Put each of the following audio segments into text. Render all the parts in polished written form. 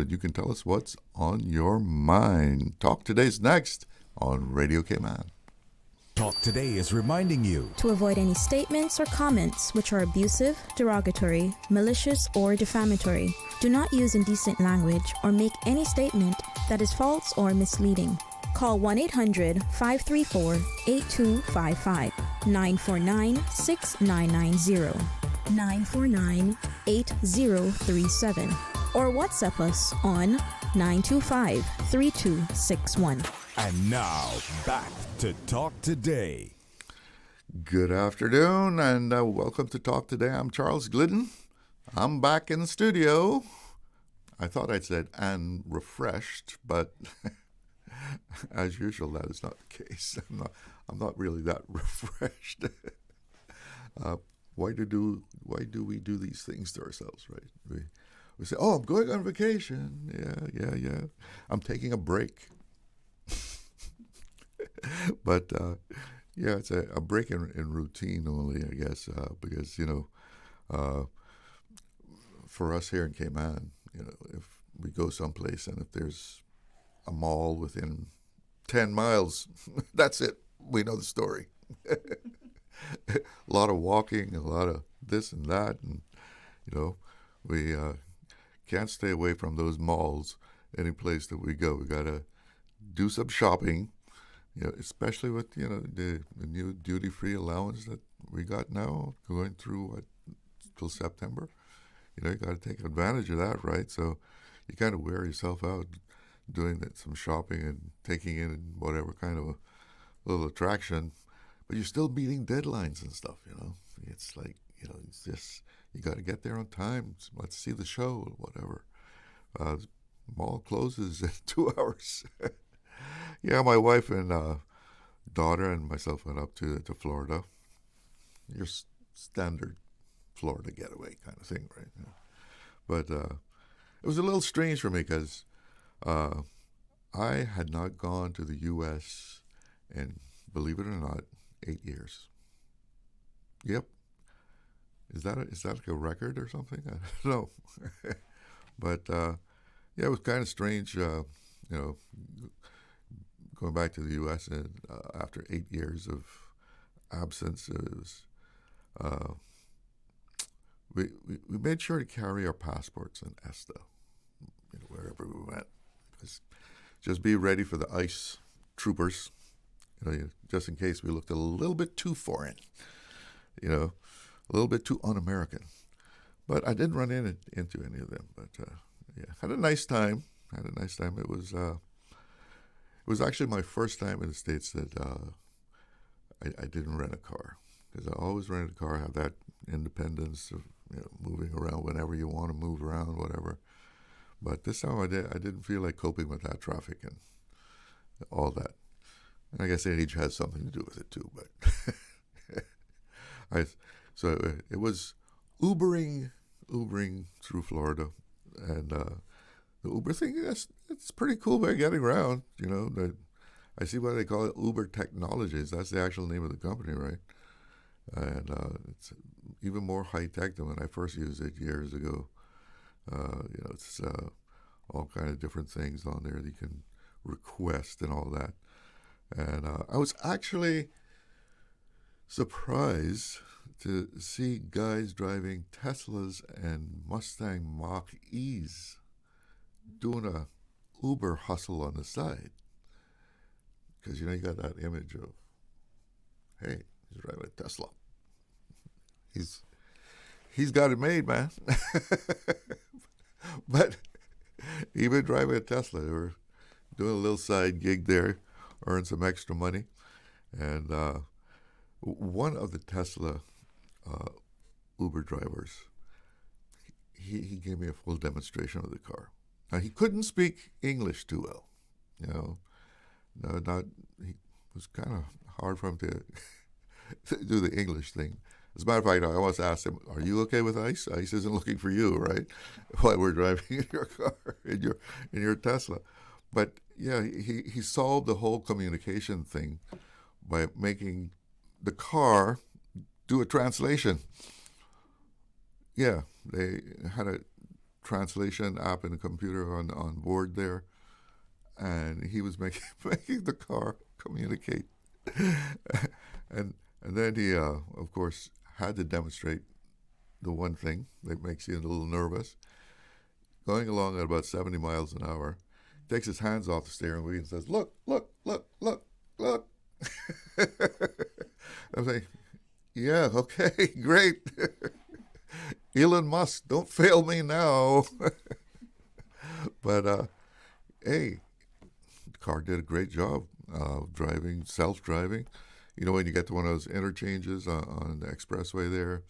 and you can tell us what's on your mind. Talk Today's next on Radio Cayman. Talk Today is reminding you to avoid any statements or comments which are abusive, derogatory, malicious, or defamatory. Do not use indecent language or make any statement that is false or misleading. Call 1-800-534-8255, 949-6990, 949-8037, or WhatsApp us on 925-3261. And now, back to Talk Today. Good afternoon, and welcome to Talk Today. I'm Charles Glidden. I'm back in the studio. I thought I'd said and refreshed, but as usual, that is not the case. I'm not really that refreshed. Why do we do these things to ourselves, right? We say, "Oh, I'm going on vacation." Yeah. I'm taking a break. But it's a break in routine only, I guess, because for us here in Cayman, if we go someplace and if there's a mall within 10 miles, that's it. We know the story. A lot of walking, a lot of this and that, and we can't stay away from those malls any place that we go. We gotta do some shopping. Especially with the new duty-free allowance that we got now, going through till September. You got to take advantage of that, right? So you kind of wear yourself out doing some shopping and taking in whatever kind of a little attraction, but you're still meeting deadlines and stuff. It's like it's just you got to get there on time. Let's see the show or whatever. Mall closes in 2 hours. Yeah, my wife and daughter and myself went up to Florida. Your standard Florida getaway kind of thing, right? Yeah. But it was a little strange for me because I had not gone to the U.S. in, believe it or not, 8 years. Yep. Is that like a record or something? I don't know. But it was kind of strange, going back to the U.S. and after 8 years of absence. It was, we made sure to carry our passports in ESTA, wherever we went. Just be ready for the ICE troopers, just in case we looked a little bit too foreign, a little bit too un-American. But I didn't run into any of them. But had a nice time. It was actually my first time in the States that I didn't rent a car, because I always rented a car, have that independence of moving around whenever you want to move around, whatever. But this time I didn't feel like coping with that traffic and all that. And I guess age has something to do with it too. But so it was Ubering through Florida, and the Uber thing, it's pretty cool way of getting around. I see why they call it Uber Technologies. That's the actual name of the company, right? And it's even more high tech than when I first used it years ago. It's all kind of different things on there that you can request and all that. And I was actually surprised to see guys driving Teslas and Mustang Mach-E's doing a Uber hustle on the side. Because, you got that image of, hey, he's driving a Tesla. He's got it made, man. But even driving a Tesla, they were doing a little side gig there, earn some extra money. And one of the Tesla Uber drivers, he gave me a full demonstration of the car. Now, he couldn't speak English too well, It was kind of hard for him to do the English thing. As a matter of fact, I almost asked him, "Are you okay with ICE? ICE isn't looking for you, right? While we're driving in your car, in your Tesla." But yeah, he solved the whole communication thing by making the car do a translation. Yeah, they had a translation app in the computer on board there, and he was making the car communicate, and then he of course had to demonstrate the one thing that makes you a little nervous. Going along at about 70 miles an hour, takes his hands off the steering wheel and says, "Look, look, look, look, look." I was like, "Yeah, okay, great." Elon Musk, don't fail me now. But hey, the car did a great job driving, self-driving. You know, when you get to one of those interchanges on the expressway there,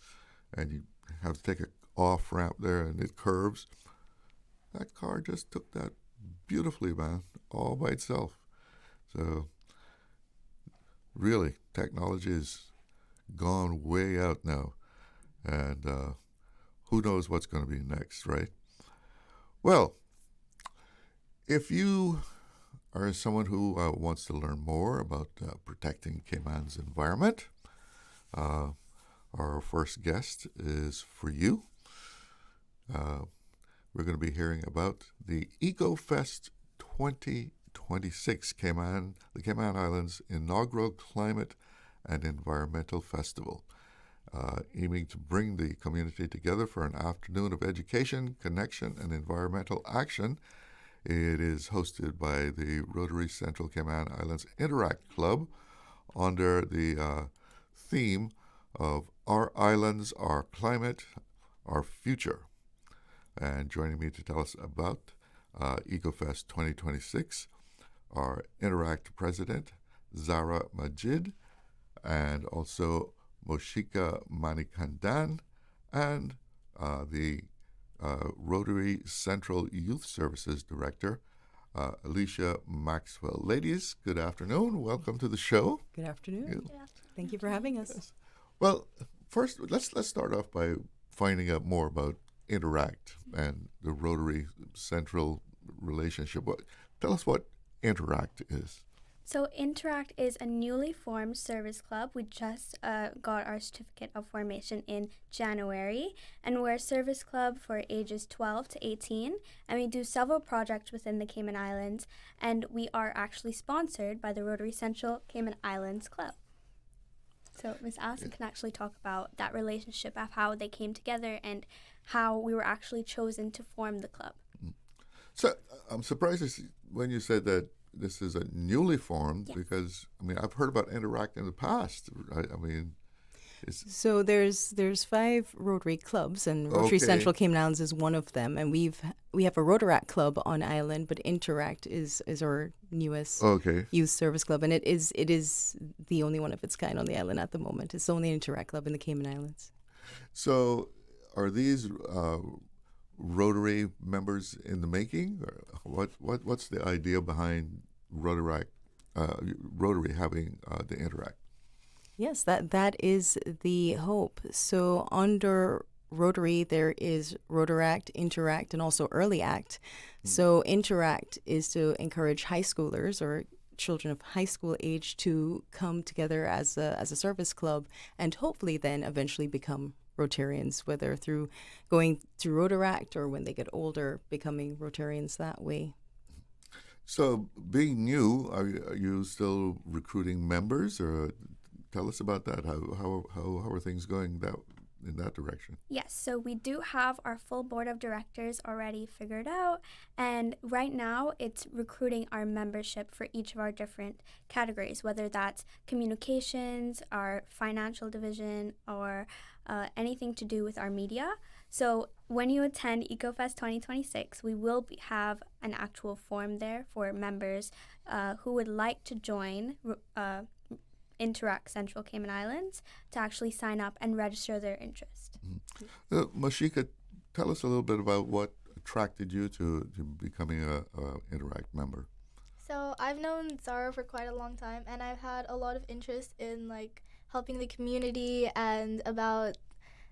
and you have to take an off ramp there, and it curves. That car just took that beautifully, man, all by itself. So, really, technology has gone way out now, and who knows what's going to be next, right? Well, if you are someone who wants to learn more about protecting Cayman's environment, our first guest is for you. We're going to be hearing about the EcoFest 2026, the Cayman Islands' inaugural climate and environmental festival, aiming to bring the community together for an afternoon of education, connection, and environmental action. It is hosted by the Rotary Central Cayman Islands Interact Club under the theme of Our Islands, Our Climate, Our Future. And joining me to tell us about EcoFest 2026 are Interact President Zara Majid, and also Moshika Manikandan, and the Rotary Central Youth Services Director, Alicia Maxwell. Ladies, good afternoon. Welcome to the show. Good afternoon. Thank you for having us. Yes. Well, first, let's start off by finding out more about Interact and the Rotary Central relationship. Tell us what Interact is. So Interact is a newly formed service club. We just got our certificate of formation in January, and we're a service club for ages 12 to 18, and we do several projects within the Cayman Islands, and we are actually sponsored by the Rotary Central Cayman Islands Club. So Ms. Allison can actually talk about that relationship, of how they came together and how we were actually chosen to form the club. So I'm surprised when you said that this is a newly formed, because I mean I've heard about Interact in the past. I mean, so there's 5 Rotary clubs, and Rotary Central Cayman Islands is one of them. And we have a Rotaract club on island, but Interact is our newest youth service club, and it is the only one of its kind on the island at the moment. It's the only Interact club in the Cayman Islands. So, are these Rotary members in the making? Or what's the idea behind Rotary having the Interact? Yes, that is the hope. So under Rotary, there is Rotaract, Interact, and also Early Act. So Interact is to encourage high schoolers or children of high school age to come together as a service club, and hopefully then eventually become Rotarians, whether through going through Rotaract or when they get older, becoming Rotarians that way. So, being new, are you still recruiting members, or tell us about that? How are things going in that direction? Yes, so we do have our full board of directors already figured out, and right now it's recruiting our membership for each of our different categories, whether that's communications, our financial division, or anything to do with our media. So when you attend EcoFest 2026, we will have an actual form there for members who would like to join Interact Central Cayman Islands to actually sign up and register their interest. Moshika, tell us a little bit about what attracted you to becoming a Interact member. So I've known Zara for quite a long time, and I've had a lot of interest in helping the community and about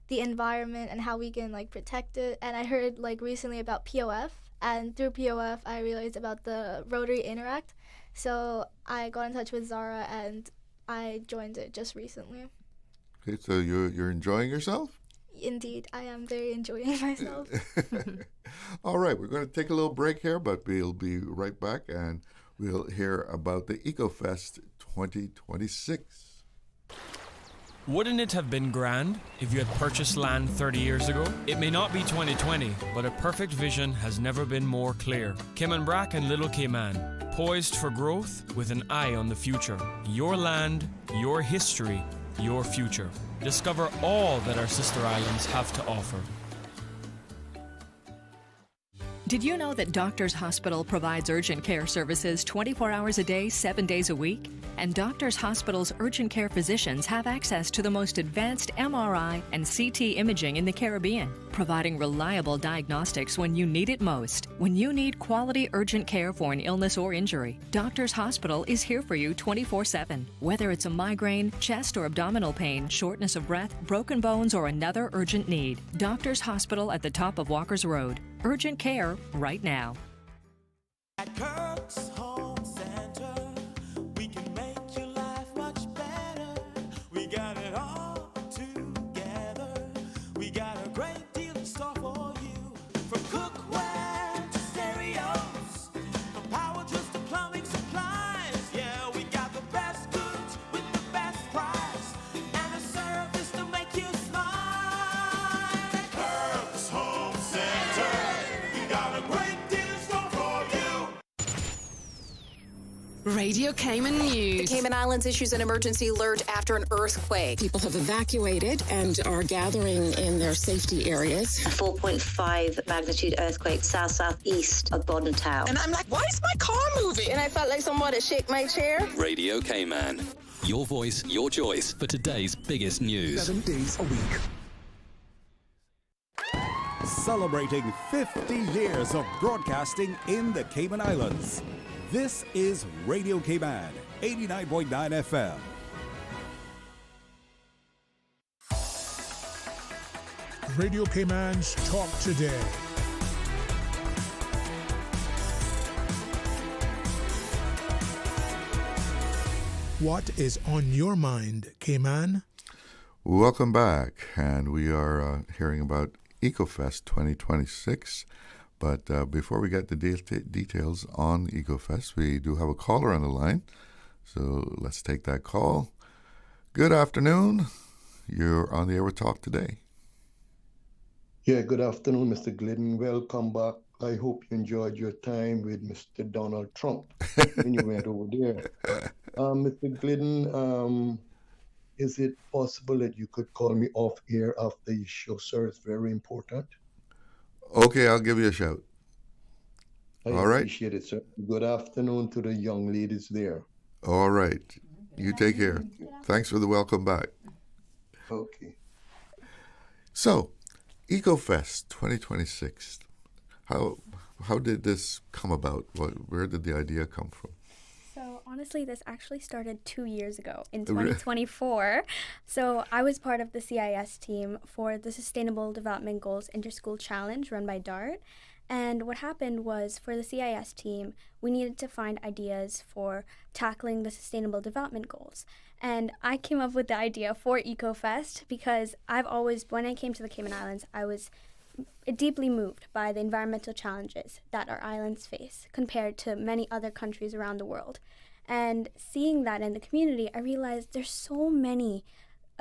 the environment and how we can protect it. And I heard recently about POF, and through POF I realized about the Rotary Interact. So I got in touch with Zara and I joined it just recently. Okay, so you're enjoying yourself? Indeed, I am very enjoying myself. All right, we're going to take a little break here, but we'll be right back and we'll hear about the EcoFest 2026. Wouldn't it have been grand if you had purchased land 30 years ago? It may not be 2020, but a perfect vision has never been more clear. Caymanbrac and Little Cayman, poised for growth with an eye on the future. Your land, your history, your future. Discover all that our sister islands have to offer. Did you know that Doctors Hospital provides urgent care services 24 hours a day, 7 days a week? And Doctors Hospital's urgent care physicians have access to the most advanced MRI and CT imaging in the Caribbean, providing reliable diagnostics when you need it most. When you need quality urgent care for an illness or injury, Doctors Hospital is here for you 24/7. Whether it's a migraine, chest or abdominal pain, shortness of breath, broken bones, or another urgent need, Doctors Hospital at the top of Walker's Road. Urgent care right now. At Kirk's Home Center, we can make your life much better. We got it all together. We got a great deal in store for you. From cookware to stereos, from power tools to plumbing supplies. Yeah, we got the best goods with the best price and a service to make you smile. Kirk's Home Center. Radio Cayman News. The Cayman Islands issues an emergency alert after an earthquake. People have evacuated and are gathering in their safety areas. A 4.5 magnitude earthquake south-southeast of Bodden Town. And I'm like, why is my car moving? And I felt like somebody shake my chair. Radio Cayman. Your voice, your choice for today's biggest news. 7 days a week. Celebrating 50 years of broadcasting in the Cayman Islands. This is Radio Cayman, 89.9 FM. Radio Cayman's Talk Today. What is on your mind, Cayman? Welcome back, and we are hearing about EcoFest 2026. But before we get the details on EcoFest, we do have a caller on the line. So let's take that call. Good afternoon. You're on the air with Talk Today. Yeah, good afternoon, Mr. Glidden. Welcome back. I hope you enjoyed your time with Mr. Donald Trump when you went over there. Mr. Glidden, is it possible that you could call me off air after the show, sir? It's very important. Okay, I'll give you a shout. All right. Appreciate it, sir. Good afternoon to the young ladies there. All right. You take care. Thanks for the welcome back. Okay. So, EcoFest 2026. How did this come about? Where did the idea come from? So honestly, this actually started 2 years ago in 2024. So I was part of the CIS team for the Sustainable Development Goals Interschool Challenge run by DART. And what happened was for the CIS team, we needed to find ideas for tackling the Sustainable Development Goals. And I came up with the idea for EcoFest because when I came to the Cayman Islands, I was deeply moved by the environmental challenges that our islands face compared to many other countries around the world. And seeing that in the community, I realized there's so many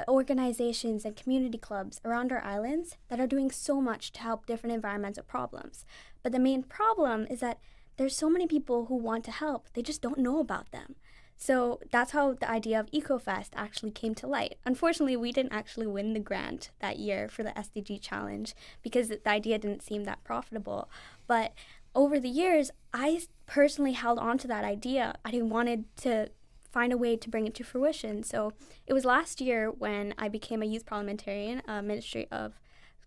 organizations and community clubs around our islands that are doing so much to help different environmental problems. But the main problem is that there's so many people who want to help, they just don't know about them. So that's how the idea of EcoFest actually came to light. Unfortunately, we didn't actually win the grant that year for the SDG challenge because the idea didn't seem that profitable. But over the years, I personally held on to that idea. I wanted to find a way to bring it to fruition. So it was last year when I became a youth parliamentarian, Ministry of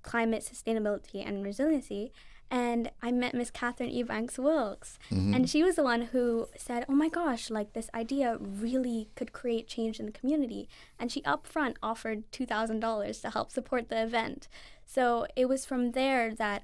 Climate, Sustainability, and Resiliency, and I met Miss Catherine Ebanks-Wilkes, and she was the one who said, oh my gosh, like this idea really could create change in the community, and she upfront offered $2,000 to help support the event. So it was from there that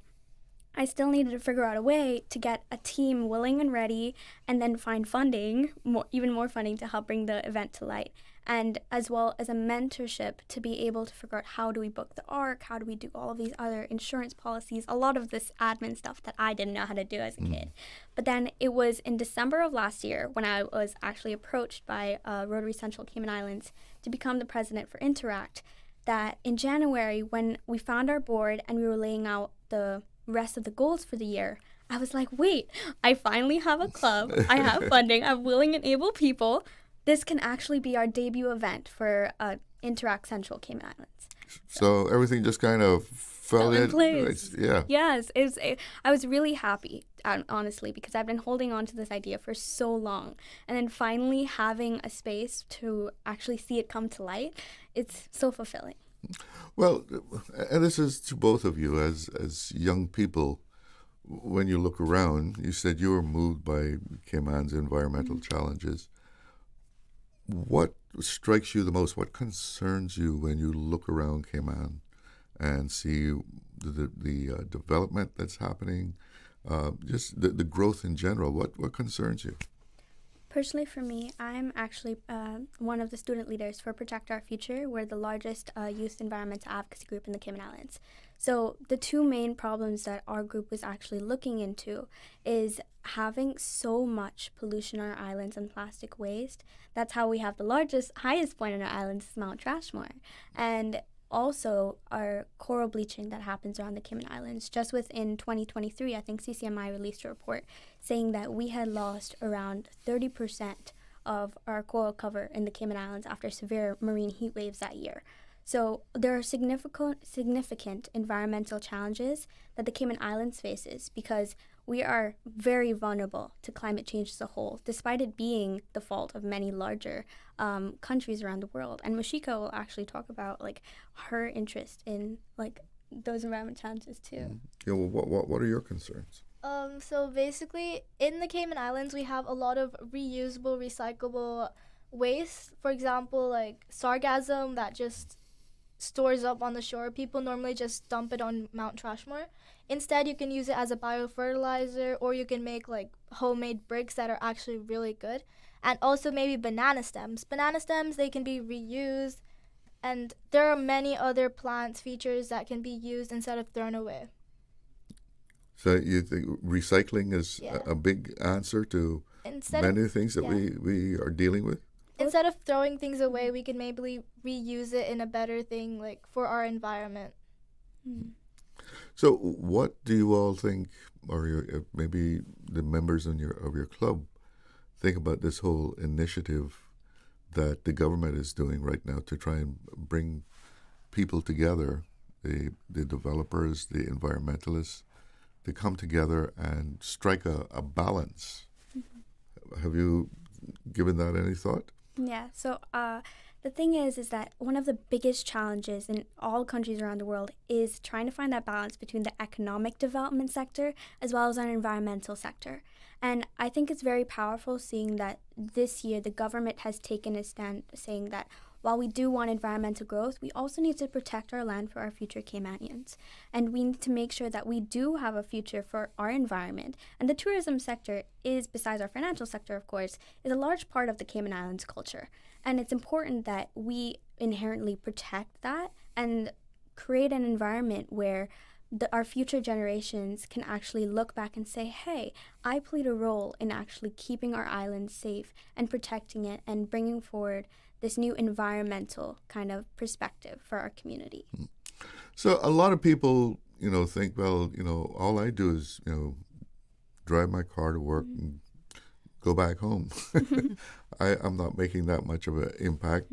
I still needed to figure out a way to get a team willing and ready and then find funding, even more funding to help bring the event to light. and as well as a mentorship to be able to figure out how do we book the ARC, how do we do all of these other insurance policies, a lot of this admin stuff that I didn't know how to do as a kid. But then it was in December of last year when I was actually approached by Rotary Central Cayman Islands to become the president for Interact, that in January, when we found our board and we were laying out the rest of the goals for the year, I was like, wait, I finally have a club, I have funding, I have willing and able people. This can actually be our debut event for Interact Central Cayman Islands. So everything just kind of fell in place. Yeah. Yes, I was really happy, honestly, because I've been holding on to this idea for so long. And then finally having a space to actually see it come to light, it's so fulfilling. Well, and this is to both of you as young people. When you look around, you said you were moved by Cayman's environmental challenges. What strikes you the most? What concerns you when you look around Cayman and see the development that's happening, just the growth in general? What concerns you? Personally, for me, I'm actually one of the student leaders for Protect Our Future. We're the largest youth environmental advocacy group in the Cayman Islands. So the two main problems that our group was actually looking into is having so much pollution on our islands and plastic waste. That's how we have the highest point on our islands is Mount Trashmore. And also our coral bleaching that happens around the Cayman Islands. Just within 2023, I think CCMI released a report saying that we had lost around 30% of our coral cover in the Cayman Islands after severe marine heat waves that year. So there are significant environmental challenges that the Cayman Islands faces because we are very vulnerable to climate change as a whole, despite it being the fault of many larger countries around the world. And Moshika will actually talk about her interest in those environmental challenges too. Yeah, well, what are your concerns? So basically, in the Cayman Islands, we have a lot of reusable, recyclable waste. For example, like sargassum that just stores up on the shore. People normally just dump it on Mount Trashmore. Instead, you can use it as a biofertilizer, or you can make homemade bricks that are actually really good. And also maybe banana stems. Banana stems, they can be reused, and there are many other plant features that can be used instead of thrown away. So you think recycling is a big answer to many things that we are dealing with? Instead of throwing things away, we can maybe reuse it in a better thing, for our environment. So what do you all think, or maybe the members of your club, think about this whole initiative that the government is doing right now to try and bring people together, the developers, the environmentalists, to come together and strike a balance? Have you given that any thought? Yeah, so the thing is that one of the biggest challenges in all countries around the world is trying to find that balance between the economic development sector as well as our environmental sector. And I think it's very powerful seeing that this year the government has taken a stand saying that while we do want environmental growth, we also need to protect our land for our future Caymanians. And we need to make sure that we do have a future for our environment. And the tourism sector is, besides our financial sector, of course, is a large part of the Cayman Islands culture. And it's important that we inherently protect that and create an environment where our future generations can actually look back and say, hey, I played a role in actually keeping our island safe and protecting it and bringing forward this new environmental kind of perspective for our community. So a lot of people, think, well, all I do is, drive my car to work and go back home. I'm not making that much of an impact.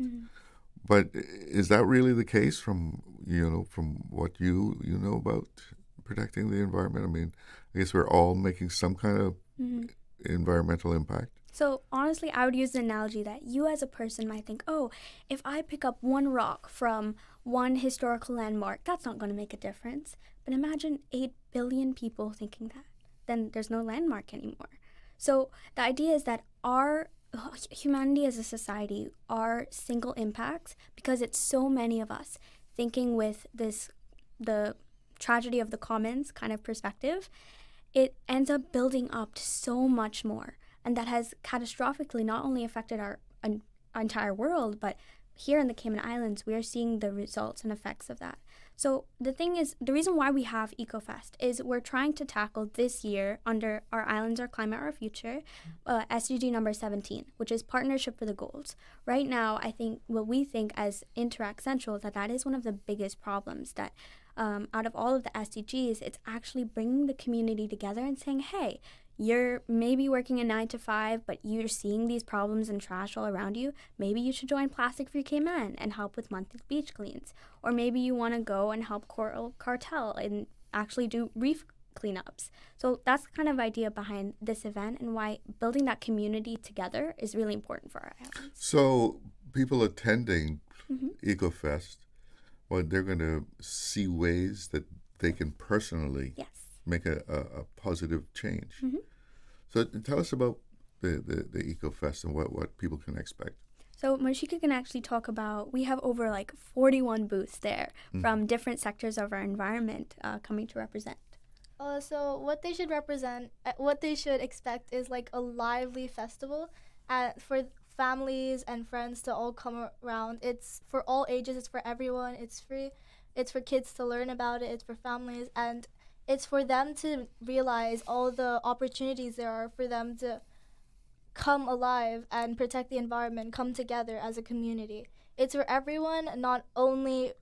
But is that really the case from what you know about protecting the environment? I mean, I guess we're all making some kind of environmental impact. So honestly, I would use the analogy that you as a person might think, oh, if I pick up one rock from one historical landmark, that's not going to make a difference. But imagine 8 billion people thinking that. Then there's no landmark anymore. So the idea is that our humanity as a society are single impacts because it's so many of us thinking with the tragedy of the commons kind of perspective. It ends up building up to so much more. And that has catastrophically not only affected our entire world, but here in the Cayman Islands, we are seeing the results and effects of that. So the thing is, the reason why we have EcoFest is we're trying to tackle this year under our Islands, Our Climate, Our Future, SDG number 17, which is Partnership for the Goals. Right now, I think what we think as Interact Central, that is one of the biggest problems, that out of all of the SDGs, it's actually bringing the community together and saying, hey, you're maybe working a 9 to 5, but you're seeing these problems and trash all around you. Maybe you should join Plastic Free Cayman and help with monthly beach cleans. Or maybe you want to go and help Coral Cartel and actually do reef cleanups. So that's the kind of idea behind this event and why building that community together is really important for our islands. So people attending EcoFest, well, they're going to see ways that they can personally make a positive change. So tell us about the EcoFest and what people can expect. So Moshika can actually talk about, we have over like 41 booths there from different sectors of our environment coming to represent. So what they should expect is like a lively festival for families and friends to all come around. It's for all ages, it's for everyone, it's free, it's for kids to learn about it, it's for families, and it's for them to realize all the opportunities there are for them to come alive and protect the environment, come together as a community. It's for everyone, not only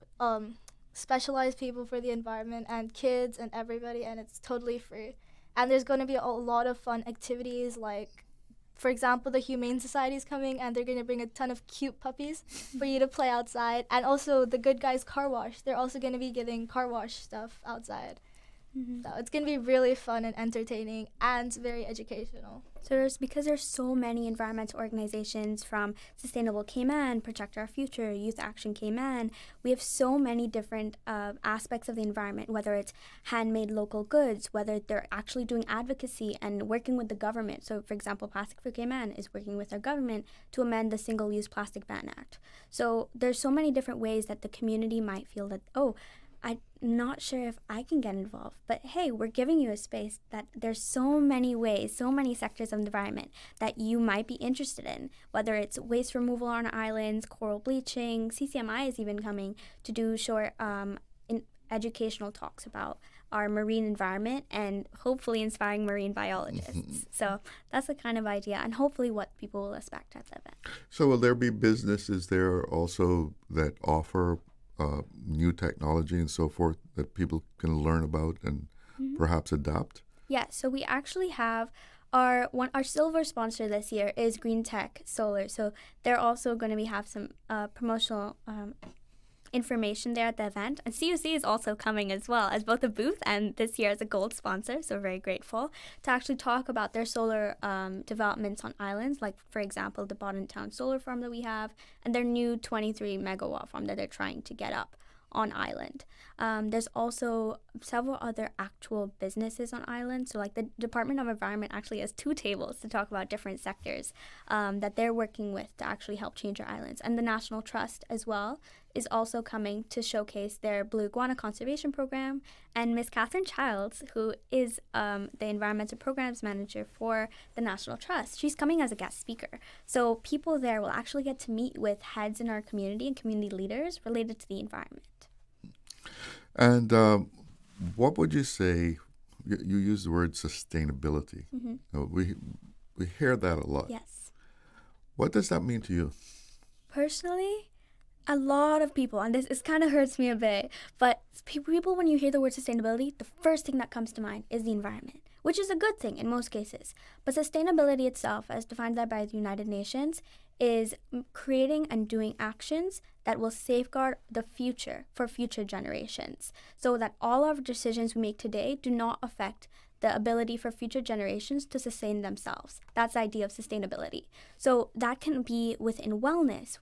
specialized people for the environment and kids and everybody, and it's totally free. And there's going to be a lot of fun activities, like, for example, the Humane Society is coming and they're going to bring a ton of cute puppies for you to play outside. And also the Good Guys Car Wash, they're also going to be giving car wash stuff outside. So it's going to be really fun and entertaining and very educational. So because there's so many environmental organizations from Sustainable Cayman, Protect Our Future, Youth Action Cayman, we have so many different aspects of the environment, whether it's handmade local goods, whether they're actually doing advocacy and working with the government. So for example, Plastic Free Cayman is working with our government to amend the Single-Use Plastic Ban Act. So there's so many different ways that the community might feel that, I'm not sure if I can get involved, but hey, we're giving you a space that there's so many ways, so many sectors of the environment that you might be interested in, whether it's waste removal on our islands, coral bleaching. CCMI is even coming to do short educational talks about our marine environment and hopefully inspiring marine biologists. So that's the kind of idea and hopefully what people will expect at the event. So will there be businesses there also that offer new technology and so forth that people can learn about and perhaps adopt? Yeah, so we actually have our silver sponsor this year is Green Tech Solar. So they're also going to have some promotional information there at the event. And CUC is also coming as well as both a booth and this year as a gold sponsor. So very grateful to actually talk about their solar developments on islands, like for example, the Bodden Town solar farm that we have and their new 23 megawatt farm that they're trying to get up on island. There's also several other actual businesses on island. So like the Department of Environment actually has 2 tables to talk about different sectors that they're working with to actually help change our islands. And the National Trust as well is also coming to showcase their Blue Iguana Conservation Program. And Miss Catherine Childs, who is the Environmental Programs Manager for the National Trust, she's coming as a guest speaker. So people there will actually get to meet with heads in our community and community leaders related to the environment. And what would you say, you use the word sustainability. We hear that a lot. Yes. What does that mean to you? Personally, a lot of people, and this kind of hurts me a bit, but people, when you hear the word sustainability, the first thing that comes to mind is the environment, which is a good thing in most cases. But sustainability itself, as defined by the United Nations, is creating and doing actions that will safeguard the future for future generations, so that all of our decisions we make today do not affect the ability for future generations to sustain themselves. That's the idea of sustainability. So that can be within wellness,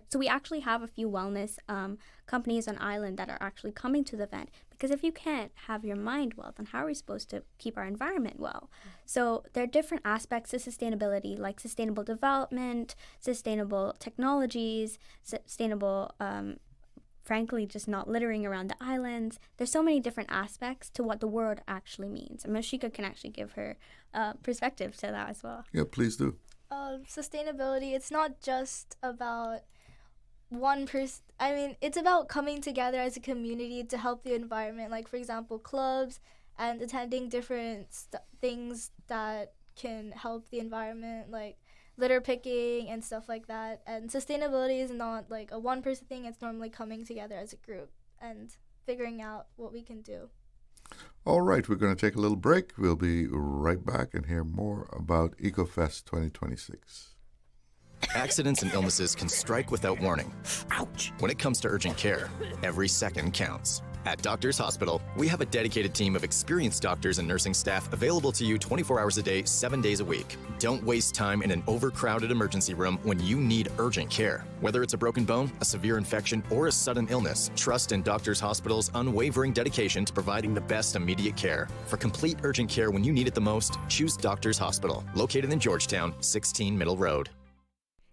so we actually have a few wellness companies on island that are actually coming to the event, because if you can't have your mind well, then how are we supposed to keep our environment well? So there are different aspects to sustainability, like sustainable development, sustainable technologies, sustainable frankly, just not littering around the islands. There's so many different aspects to what the word actually means. And Moshika can actually give her perspective to that as well. Yeah, please do. Sustainability, it's not just about one person. I mean, it's about coming together as a community to help the environment. Like, for example, clubs and attending different things that can help the environment, like litter picking and stuff like that. And sustainability is not like a one-person thing. It's normally coming together as a group and figuring out what we can do. All right, we're going to take a little break. We'll be right back and hear more about EcoFest 2026. Accidents and illnesses can strike without warning. Ouch! When it comes to urgent care, every second counts. At Doctors Hospital, we have a dedicated team of experienced doctors and nursing staff available to you 24 hours a day, 7 days a week. Don't waste time in an overcrowded emergency room when you need urgent care. Whether it's a broken bone, a severe infection, or a sudden illness, trust in Doctors Hospital's unwavering dedication to providing the best immediate care. For complete urgent care when you need it the most, choose Doctors Hospital, located in Georgetown, 16 Middle Road.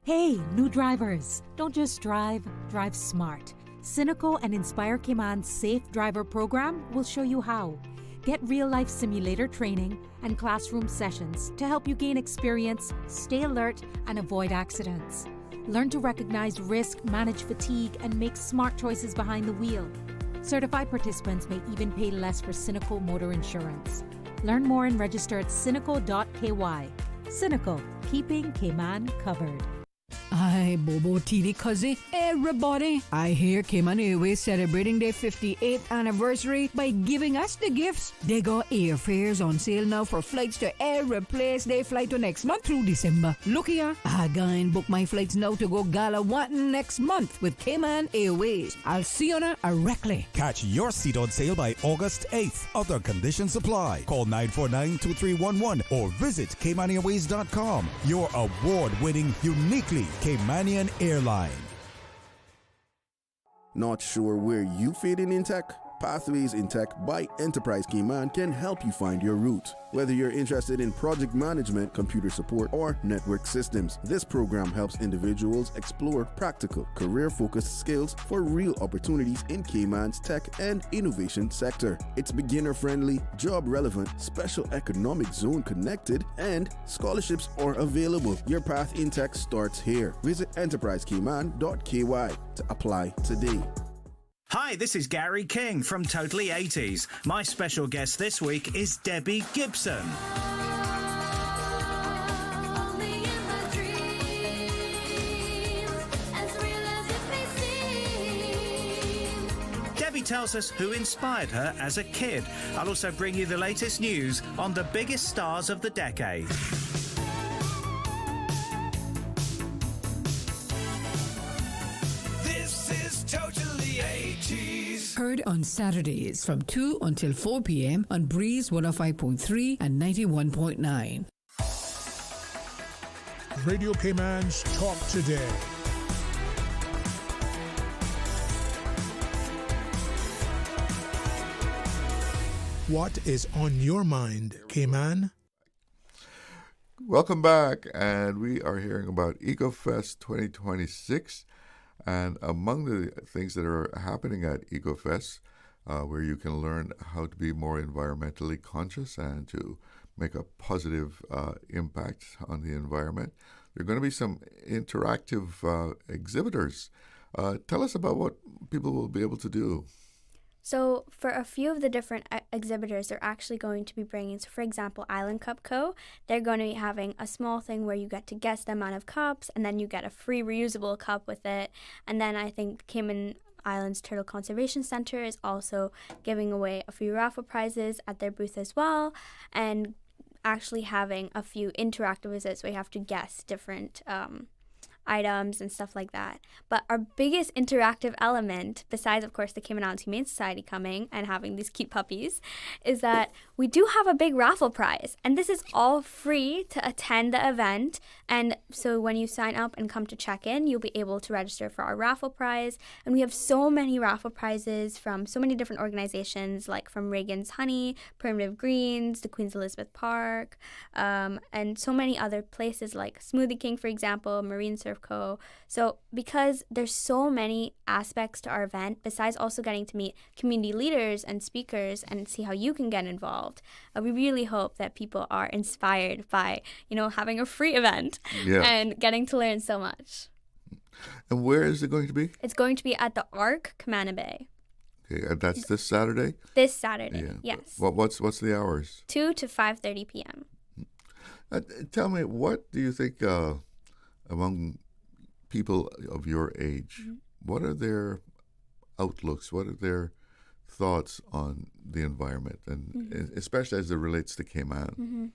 Hey, new drivers, don't just drive, drive smart. Cynical and Inspire Cayman's Safe Driver program will show you how. Get real-life simulator training and classroom sessions to help you gain experience, stay alert, and avoid accidents. Learn to recognize risk, manage fatigue, and make smart choices behind the wheel. Certified participants may even pay less for Cynical motor insurance. Learn more and register at cynical.ky. Cynical, keeping Cayman covered. Hi, Bobo TD Kazi. Everybody, I hear Cayman Airways celebrating their 58th anniversary by giving us the gifts. They got airfares on sale now for flights to every place they fly to next month through December. Look here, I gonna book my flights now to go Galawantan next month with Cayman Airways. I'll see you directly. Catch your seat on sale by August 8th. Other conditions apply. Call 949-2311 or visit CaymanAirways.com. Your award-winning, uniquely Caymanian airline. Not sure where you fit in tech? Pathways in Tech by Enterprise Cayman can help you find your route. Whether you're interested in project management, computer support, or network systems, this program helps individuals explore practical, career-focused skills for real opportunities in Cayman's tech and innovation sector. It's beginner-friendly, job-relevant, special economic zone connected, and scholarships are available. Your path in tech starts here. Visit enterprisecayman.ky to apply today. Hi, this is Gary King from Totally 80s. My special guest this week is Debbie Gibson. Debbie tells us who inspired her as a kid. I'll also bring you the latest news on the biggest stars of the decade. Heard on Saturdays from 2 until 4 p.m. on Breeze 105.3 and 91.9. Radio Cayman's Talk Today. What is on your mind, Cayman? Welcome back, and we are hearing about EcoFest 2026. And among the things that are happening at EcoFest, where you can learn how to be more environmentally conscious and to make a positive impact on the environment, there are going to be some interactive exhibitors. Tell us about what people will be able to do. So for a few of the different exhibitors, they're actually going to be bringing, so for example, Island Cup Co., they're going to be having a small thing where you get to guess the amount of cups, and then you get a free reusable cup with it. And then I think Cayman Islands Turtle Conservation Center is also giving away a few raffle prizes at their booth as well, and actually having a few interactive visits where you have to guess different items and stuff like that. But our biggest interactive element, besides of course the Cayman Islands Humane Society coming and having these cute puppies, is that we do have a big raffle prize, and this is all free to attend the event. And so when you sign up and come to check in, you'll be able to register for our raffle prize. And we have so many raffle prizes from so many different organizations, like from Reagan's Honey, Primitive Greens, the Queen's Elizabeth Park, and so many other places like Smoothie King, for example, Marine Surf Co. So because there's so many aspects to our event, besides also getting to meet community leaders and speakers and see how you can get involved, involved. We really hope that people are inspired by, having a free event and getting to learn so much. And where is it going to be? It's going to be at the Arc, Camana Bay. Okay, and that's this Saturday? This Saturday, yes. What's the hours? 2 to 5:30 p.m. Tell me, what do you think among people of your age, what are their outlooks? What are their thoughts on the environment, and especially as it relates to Cayman?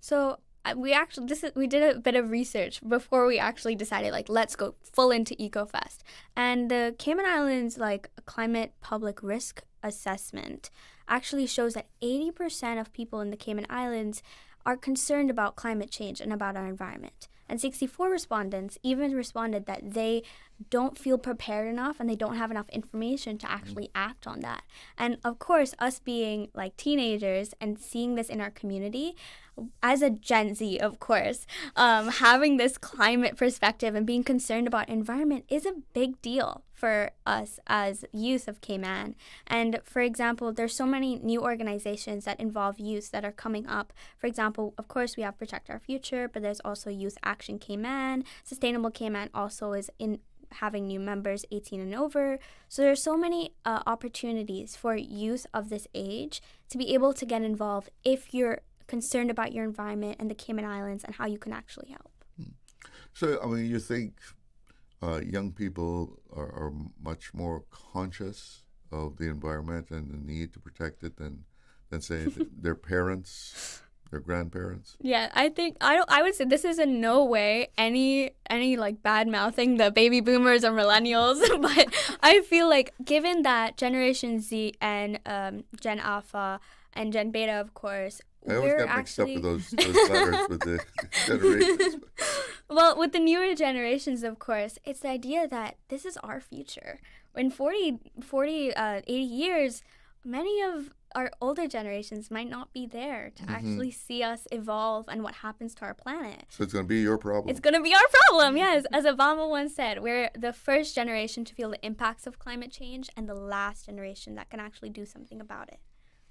So we did a bit of research before we actually decided, let's go full into EcoFest. And the Cayman Islands, climate public risk assessment actually shows that 80% of people in the Cayman Islands are concerned about climate change and about our environment. And 64 respondents even responded that they don't feel prepared enough and they don't have enough information to actually act on that. And of course, us being teenagers and seeing this in our community, as a Gen Z, of course, having this climate perspective and being concerned about environment is a big deal for us as youth of Cayman. And for example, there's so many new organizations that involve youth that are coming up. For example, of course, we have Protect Our Future, but there's also Youth Action Cayman. Sustainable Cayman also is in having new members 18 and over. So there's so many opportunities for youth of this age to be able to get involved if you're concerned about your environment and the Cayman Islands and how you can actually help. So, you think young people are much more conscious of the environment and the need to protect it than say, their parents, their grandparents? Yeah, I would say this is in no way any bad mouthing the baby boomers or millennials, but I feel like given that Generation Z and Gen Alpha and Gen Beta, of course, I always get mixed up with those letters with the generations. Well, with the newer generations, of course, it's the idea that this is our future. In 80 years, many of our older generations might not be there to actually see us evolve and what happens to our planet. So it's going to be your problem. It's going to be our problem, yes. As Obama once said, we're the first generation to feel the impacts of climate change and the last generation that can actually do something about it.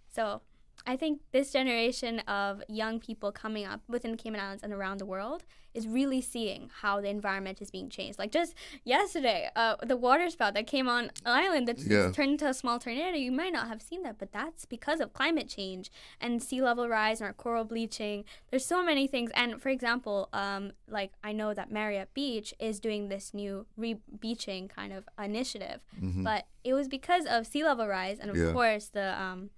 So I think this generation of young people coming up within the Cayman Islands and around the world is really seeing how the environment is being changed. Like just yesterday, the water spout that came on an island that turned into a small tornado, you might not have seen that, but that's because of climate change and sea level rise and our coral bleaching. There's so many things. And for example, I know that Marriott Beach is doing this new re-beaching kind of initiative, but it was because of sea level rise and of course the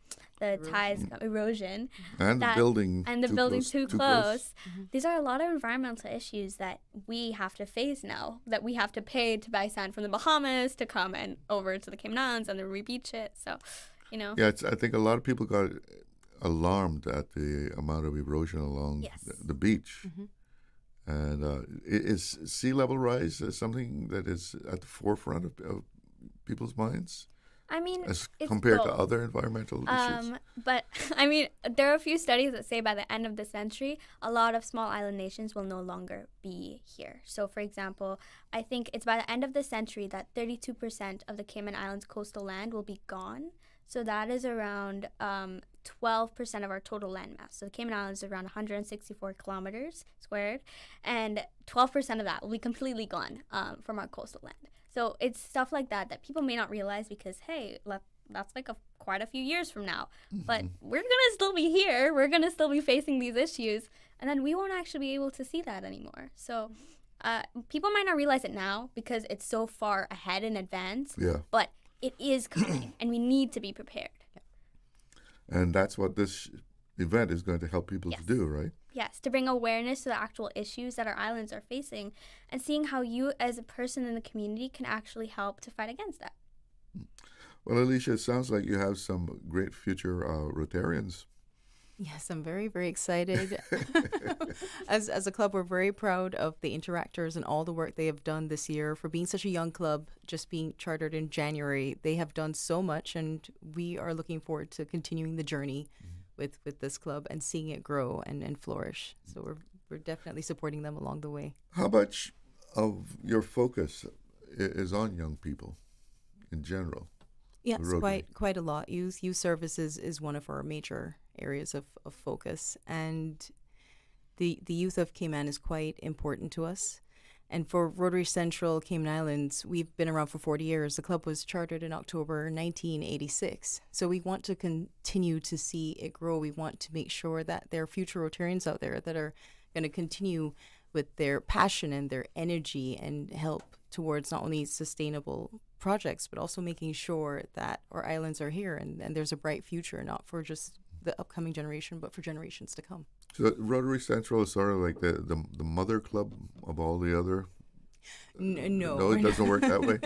tides erosion and the building too close. These are a lot of environmental issues that we have to face now, that we have to pay to buy sand from the Bahamas to come and over to the Cayman Islands and then re-beach it. So, I think a lot of people got alarmed at the amount of erosion along the beach. And is sea level rise something that is at the forefront of people's minds? I mean, as it's compared both. To other environmental issues. But I mean, there are a few studies that say by the end of the century, a lot of small island nations will no longer be here. So, for example, I think it's by the end of the century that 32% of the Cayman Islands coastal land will be gone. So that is around 12% of our total landmass. So the Cayman Islands is around 164 kilometers squared, and 12% of that will be completely gone from our coastal land. So it's stuff like that that people may not realize because, hey, that's like quite a few years from now. But we're going to still be here. We're going to still be facing these issues. And then we won't actually be able to see that anymore. So people might not realize it now because it's so far ahead in advance. Yeah. But it is coming, and we need to be prepared. And that's what this event is going to help people to do, right? Yes, to bring awareness to the actual issues that our islands are facing and seeing how you as a person in the community can actually help to fight against that. Well, Alicia, it sounds like you have some great future Rotarians. Yes, I'm very, very excited. As a club, we're very proud of the interactors and all the work they have done this year. For being such a young club, just being chartered in January, they have done so much, and we are looking forward to continuing the journey with this club and seeing it grow and flourish. So we're definitely supporting them along the way. How much of your focus is on young people in general? Yes, quite a lot. Youth services is one of our major areas of focus. And the youth of Cayman is quite important to us. And for Rotary Central Cayman Islands, we've been around for 40 years. The club was chartered in October 1986. So we want to continue to see it grow. We want to make sure that there are future Rotarians out there that are going to continue with their passion and their energy and help towards not only sustainable projects, but also making sure that our islands are here and there's a bright future, not for just the upcoming generation, but for generations to come. So Rotary Central is sort of like the mother club of all the other. No, it doesn't work that way.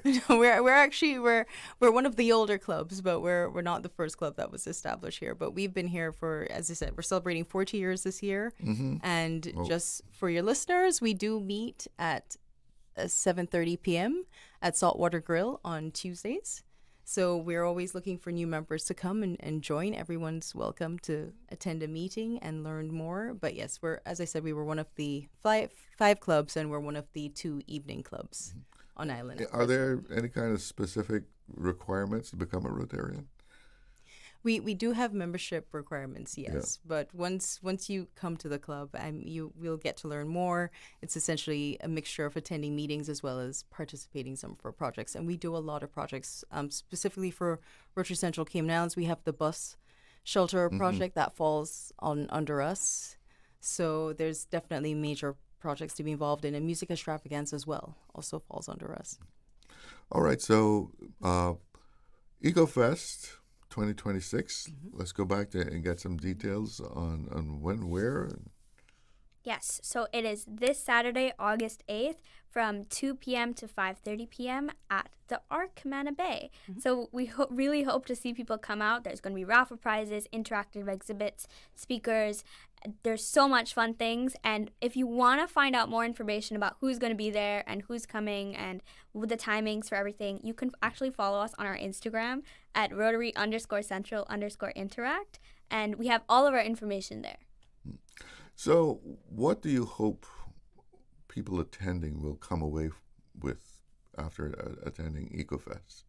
No, we're one of the older clubs, but we're not the first club that was established here. But we've been here for, as I said, we're celebrating 40 years this year. Mm-hmm. And just for your listeners, we do meet at 7:30 p.m. at Saltwater Grill on Tuesdays. So we're always looking for new members to come and join. Everyone's welcome to attend a meeting and learn more. But yes, as I said, we were one of the five clubs, and we're one of the 2 evening clubs on island. Are there any kind of specific requirements to become a Rotarian? We do have membership requirements, yes. Yeah. But once you come to the club, you will get to learn more. It's essentially a mixture of attending meetings as well as participating some for projects. And we do a lot of projects. Specifically for Rotary Central Cayman Islands, we have the bus shelter project that falls under us. So there's definitely major projects to be involved in. And music extravaganza as well also falls under us. All right. So EcoFest 2026. Let's go back and get some details on when, where. Yes, so it is this Saturday, August 8th, from 2 p.m. to 5:30 p.m. at the Arc Manna Bay. So we really hope to see people come out. There's going to be raffle prizes, interactive exhibits, speakers. There's so much fun things. And if you want to find out more information about who's going to be there and who's coming and with the timings for everything, you can actually follow us on our Instagram at Rotary_Central_Interact. And we have all of our information there. So what do you hope people attending will come away with after attending EcoFest?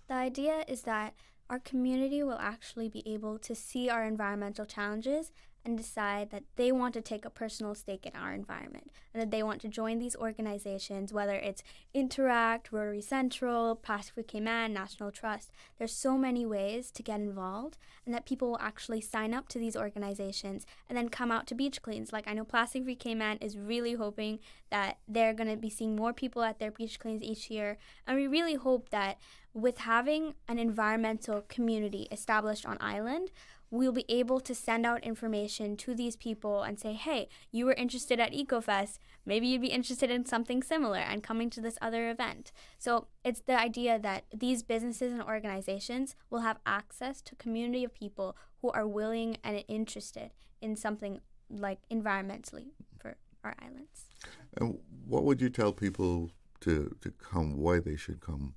The idea is that our community will actually be able to see our environmental challenges and decide that they want to take a personal stake in our environment and that they want to join these organizations, whether it's Interact, Rotary Central, Pacific Cayman, National Trust. There's so many ways to get involved, and that people will actually sign up to these organizations and then come out to beach cleans. Like I know Plastic Free Cayman is really hoping that they're going to be seeing more people at their beach cleans each year, and we really hope that with having an environmental community established on island, we'll be able to send out information to these people and say, hey, you were interested at EcoFest, maybe you'd be interested in something similar and coming to this other event. So it's the idea that these businesses and organizations will have access to a community of people who are willing and interested in something like environmentally for our islands. And what would you tell people to come, why they should come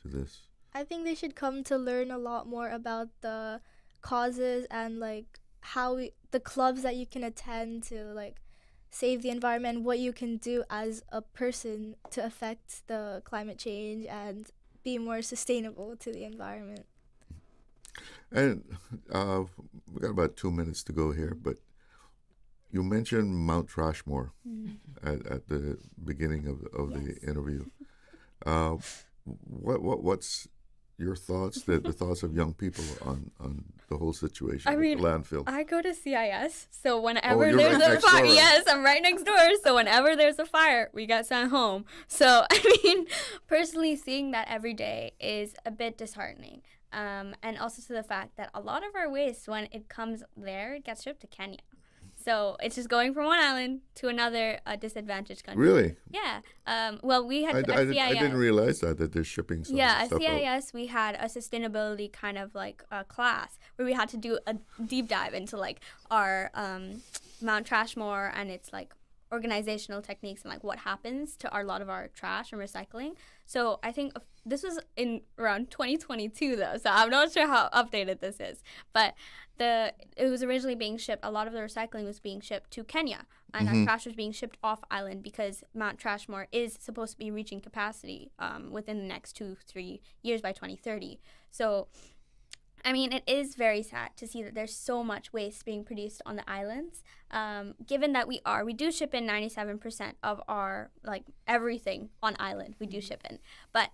to this? I think they should come to learn a lot more about the causes and like the clubs that you can attend to like save the environment, what you can do as a person to affect the climate change and be more sustainable to the environment. And we got about 2 minutes to go here, but you mentioned Mount Rushmore at the beginning of the interview. What's your thoughts, the thoughts of young people on the whole situation with the landfill? I go to CIS, so whenever there's a fire, yes, I'm right next door. So whenever there's a fire, we get sent home. So I mean, personally, seeing that every day is a bit disheartening. And also to the fact that a lot of our waste, when it comes there, it gets shipped to Kenya. So it's just going from one island to another disadvantaged country. Really? Yeah. Well, we had at CIS. I didn't realize that they're shipping some at stuff CIS, out. we had a sustainability kind of like class where we had to do a deep dive into like our Mount Rushmore and its like organizational techniques and like what happens to a lot of our trash and recycling. So I think this was in around 2022 though, so I'm not sure how updated this is, but it was originally being shipped, a lot of the recycling was being shipped to Kenya, and our trash was being shipped off island because Mount Rushmore is supposed to be reaching capacity within the next 2-3 years by 2030. So I mean, it is very sad to see that there's so much waste being produced on the islands. Given that we do ship in 97% of our, like, everything on island, we do ship in. But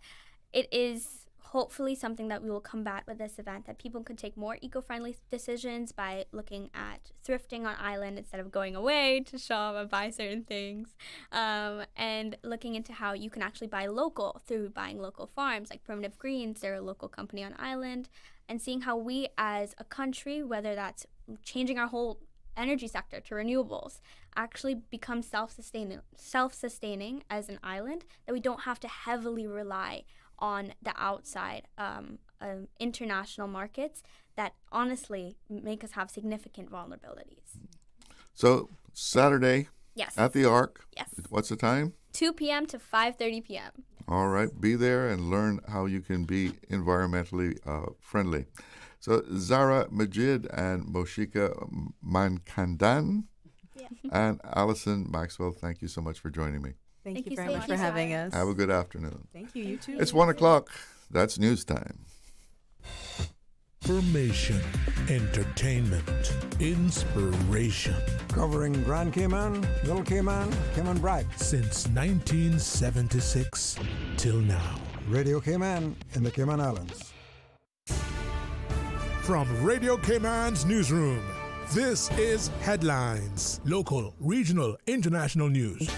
it is hopefully something that we will combat with this event, that people could take more eco-friendly decisions by looking at thrifting on island instead of going away to shop and buy certain things, and looking into how you can actually buy local through buying local farms like Primitive Greens. They're a local company on island, and seeing how we as a country, whether that's changing our whole energy sector to renewables, actually become self-sustaining as an island, that we don't have to heavily rely on the outside international markets that honestly make us have significant vulnerabilities. So Saturday, yes, at the Ark. Yes. What's the time? 2 p.m. to 5:30 p.m. All right, be there and learn how you can be environmentally friendly. So Zara, Majid, and Moshika Manikandan, and Allison, Maxwell, thank you so much for joining me. Thank you very much for having us. Have a good afternoon. Thank you. You too. It's 1 o'clock. That's news time. Information, entertainment, inspiration. Covering Grand Cayman, Little Cayman, Cayman Brac. Since 1976 till now. Radio Cayman in the Cayman Islands. From Radio Cayman's newsroom, this is Headlines. Local, regional, international news.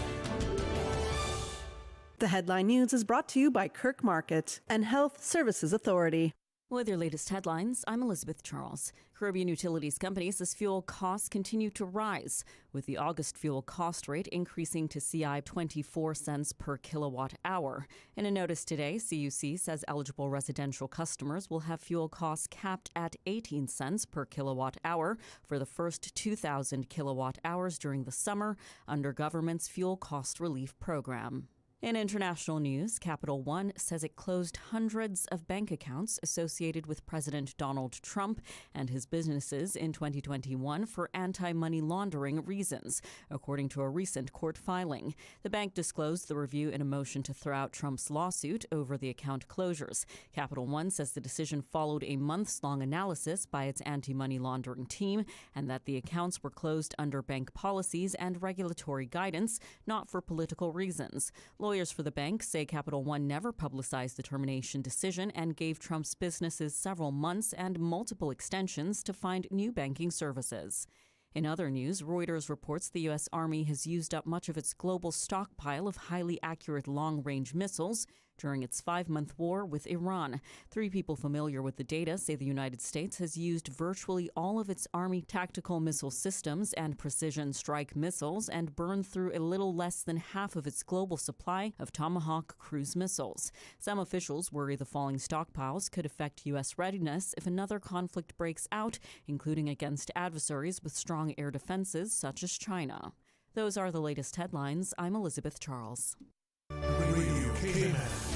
The Headline News is brought to you by Kirk Market and Health Services Authority. With your latest headlines, I'm Elizabeth Charles. Caribbean Utilities Company says fuel costs continue to rise, with the August fuel cost rate increasing to CI 24 cents per kilowatt hour. In a notice today, CUC says eligible residential customers will have fuel costs capped at 18 cents per kilowatt hour for the first 2,000 kilowatt hours during the summer under government's fuel cost relief program. In international news, Capital One says it closed hundreds of bank accounts associated with President Donald Trump and his businesses in 2021 for anti-money laundering reasons, according to a recent court filing. The bank disclosed the review in a motion to throw out Trump's lawsuit over the account closures. Capital One says the decision followed a months-long analysis by its anti-money laundering team and that the accounts were closed under bank policies and regulatory guidance, not for political reasons. Lawyers for the bank say Capital One never publicized the termination decision and gave Trump's businesses several months and multiple extensions to find new banking services. In other news, Reuters reports the U.S. Army has used up much of its global stockpile of highly accurate long-range missiles during its 5-month war with Iran. 3 people familiar with the data say the United States has used virtually all of its Army tactical missile systems and precision strike missiles and burned through a little less than half of its global supply of Tomahawk cruise missiles. Some officials worry the falling stockpiles could affect U.S. readiness if another conflict breaks out, including against adversaries with strong air defenses such as China. Those are the latest headlines. I'm Elizabeth Charles.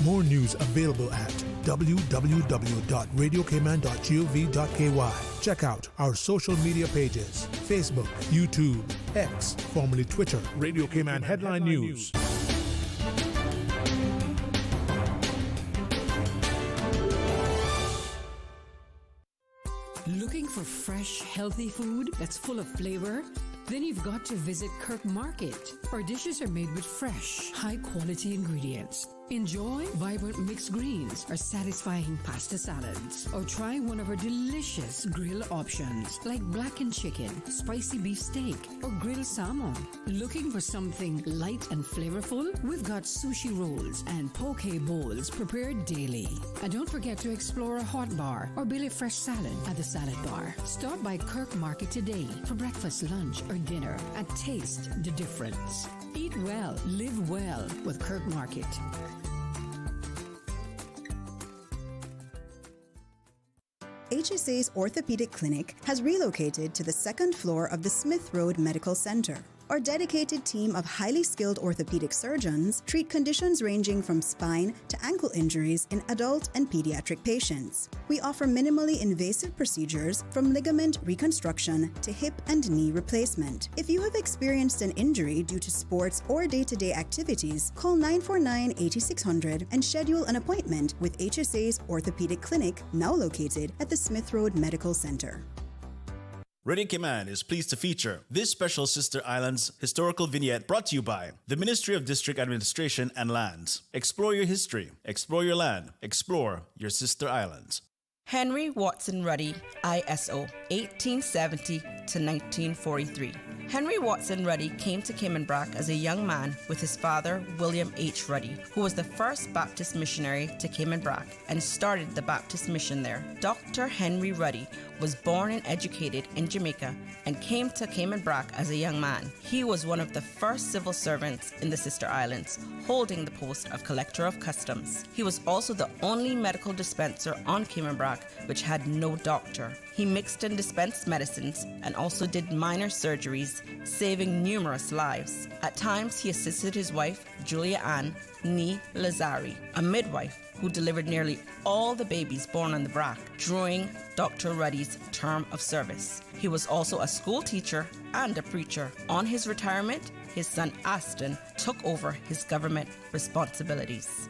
More news available at www.radiocayman.gov.ky. Check out our social media pages: Facebook, YouTube, X, formerly Twitter, Radio Cayman Headline News. Looking for fresh, healthy food that's full of flavor? Then you've got to visit Kirk Market. Our dishes are made with fresh, high-quality ingredients. Enjoy vibrant mixed greens or satisfying pasta salads. Or try one of our delicious grill options like blackened chicken, spicy beef steak, or grilled salmon. Looking for something light and flavorful? We've got sushi rolls and poke bowls prepared daily. And don't forget to explore a hot bar or Billy Fresh salad at the salad bar. Stop by Kirk Market today for breakfast, lunch, or dinner and taste the difference. Eat well, live well with Kirk Market. HSA's orthopedic clinic has relocated to the second floor of the Smith Road Medical Center. Our dedicated team of highly skilled orthopedic surgeons treat conditions ranging from spine to ankle injuries in adult and pediatric patients. We offer minimally invasive procedures from ligament reconstruction to hip and knee replacement. If you have experienced an injury due to sports or day-to-day activities, call 949-8600 and schedule an appointment with HSA's Orthopedic Clinic, now located at the Smith Road Medical Center. Radio Cayman is pleased to feature this special Sister Islands historical vignette brought to you by the Ministry of District Administration and Lands. Explore your history, explore your land, explore your Sister Islands. Henry Watson Ruddy, ISO, 1870 to 1943. Henry Watson Ruddy came to Cayman Brac as a young man with his father, William H. Ruddy, who was the first Baptist missionary to Cayman Brac and started the Baptist mission there. Dr. Henry Ruddy was born and educated in Jamaica and came to Cayman Brac as a young man. He was one of the first civil servants in the Sister Islands, holding the post of Collector of Customs. He was also the only medical dispenser on Cayman Brac which had no doctor. He mixed and dispensed medicines and also did minor surgeries, saving numerous lives. At times, he assisted his wife, Julia Ann Nee Lazari, a midwife who delivered nearly all the babies born on the Brac during Dr. Ruddy's term of service. He was also a school teacher and a preacher. On his retirement, his son Aston took over his government responsibilities.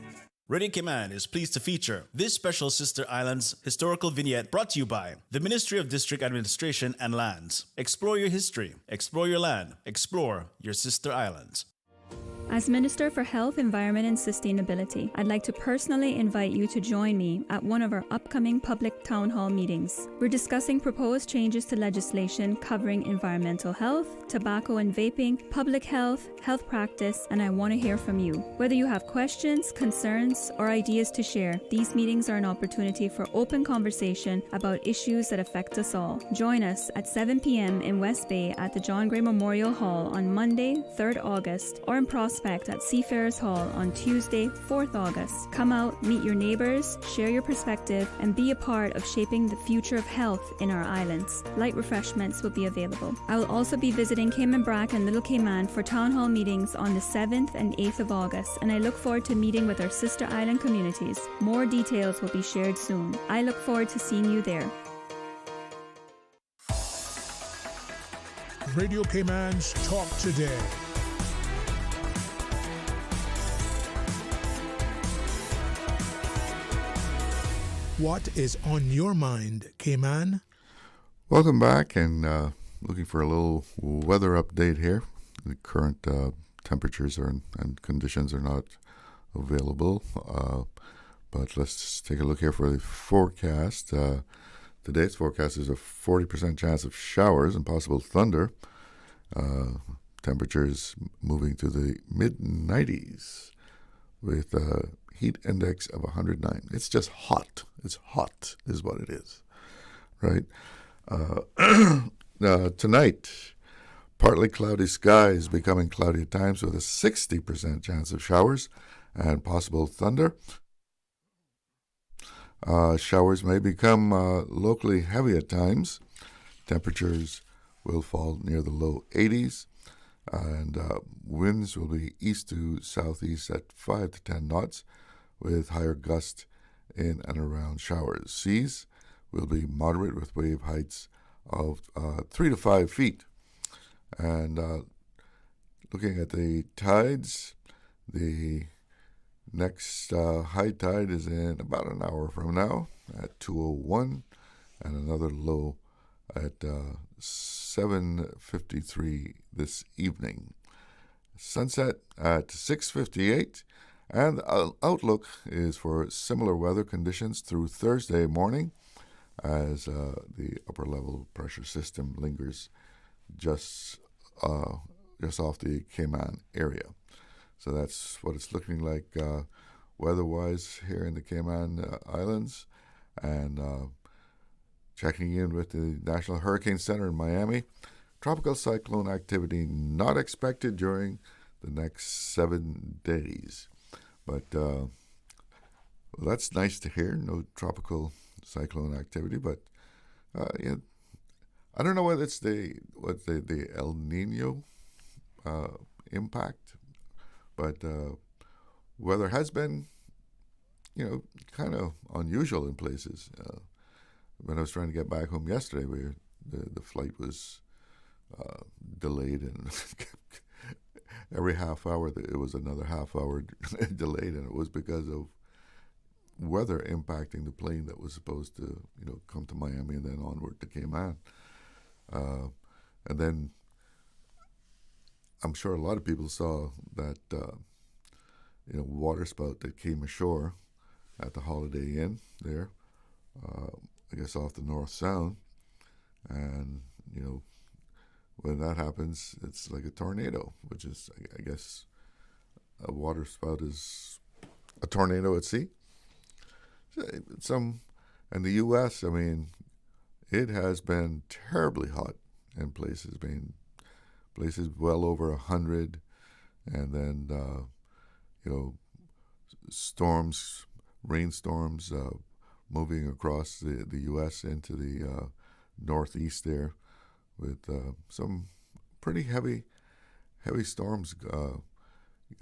Radio Cayman is pleased to feature this special Sister Islands historical vignette brought to you by the Ministry of District Administration and Lands. Explore your history, explore your land, explore your Sister Islands. As Minister for Health, Environment and Sustainability, I'd like to personally invite you to join me at one of our upcoming public town hall meetings. We're discussing proposed changes to legislation covering environmental health, tobacco and vaping, public health, health practice, and I want to hear from you. Whether you have questions, concerns, or ideas to share, these meetings are an opportunity for open conversation about issues that affect us all. Join us at 7 p.m. in West Bay at the John Gray Memorial Hall on Monday, 3rd August, or in Prospect at Seafarers Hall on Tuesday, 4th August. Come out, meet your neighbors, share your perspective, and be a part of shaping the future of health in our islands. Light refreshments will be available. I will also be visiting Cayman Brac and Little Cayman for town hall meetings on the 7th and 8th of August, and I look forward to meeting with our sister island communities. More details will be shared soon. I look forward to seeing you there. Radio Cayman's Talk Today. What is on your mind, Cayman? Welcome back, and looking for a little weather update here. The current temperatures and conditions are not available, but let's take a look here for the forecast. Today's forecast is a 40% chance of showers and possible thunder. Temperatures moving to the mid-90s with a heat index of 109. It's just hot. It's hot is what it is, right? Tonight, partly cloudy skies becoming cloudy at times with a 60% chance of showers and possible thunder. Showers may become locally heavy at times. Temperatures will fall near the low 80s, and winds will be east to southeast at 5 to 10 knots with higher gusts in and around showers. Seas will be moderate with wave heights of 3 to 5 feet. And looking at the tides, the next high tide is in about an hour from now at 2:01, and another low at 7:53 this evening. Sunset at 6:58, and the outlook is for similar weather conditions through Thursday morning as the upper level pressure system lingers just off the Cayman area. So that's what it's looking like weather-wise here in the Cayman Islands. And checking in with the National Hurricane Center in Miami, tropical cyclone activity not expected during the next 7 days. But that's nice to hear, no tropical cyclone activity. But I don't know whether it's the El Nino impact, but weather has been, kind of unusual in places. When I was trying to get back home yesterday, the flight was delayed, and every half hour it was another half hour delayed, and it was because of weather impacting the plane that was supposed to, come to Miami and then onward to Cayman. And then I'm sure a lot of people saw that, water spout that came ashore at the Holiday Inn there, I guess off the North Sound. And, when that happens, it's like a tornado, which is, I guess, a water spout is a tornado at sea. In the U.S., I mean, it has been terribly hot in places. Places well over 100, and then storms, rainstorms, moving across the U.S. into the northeast there, with some pretty heavy storms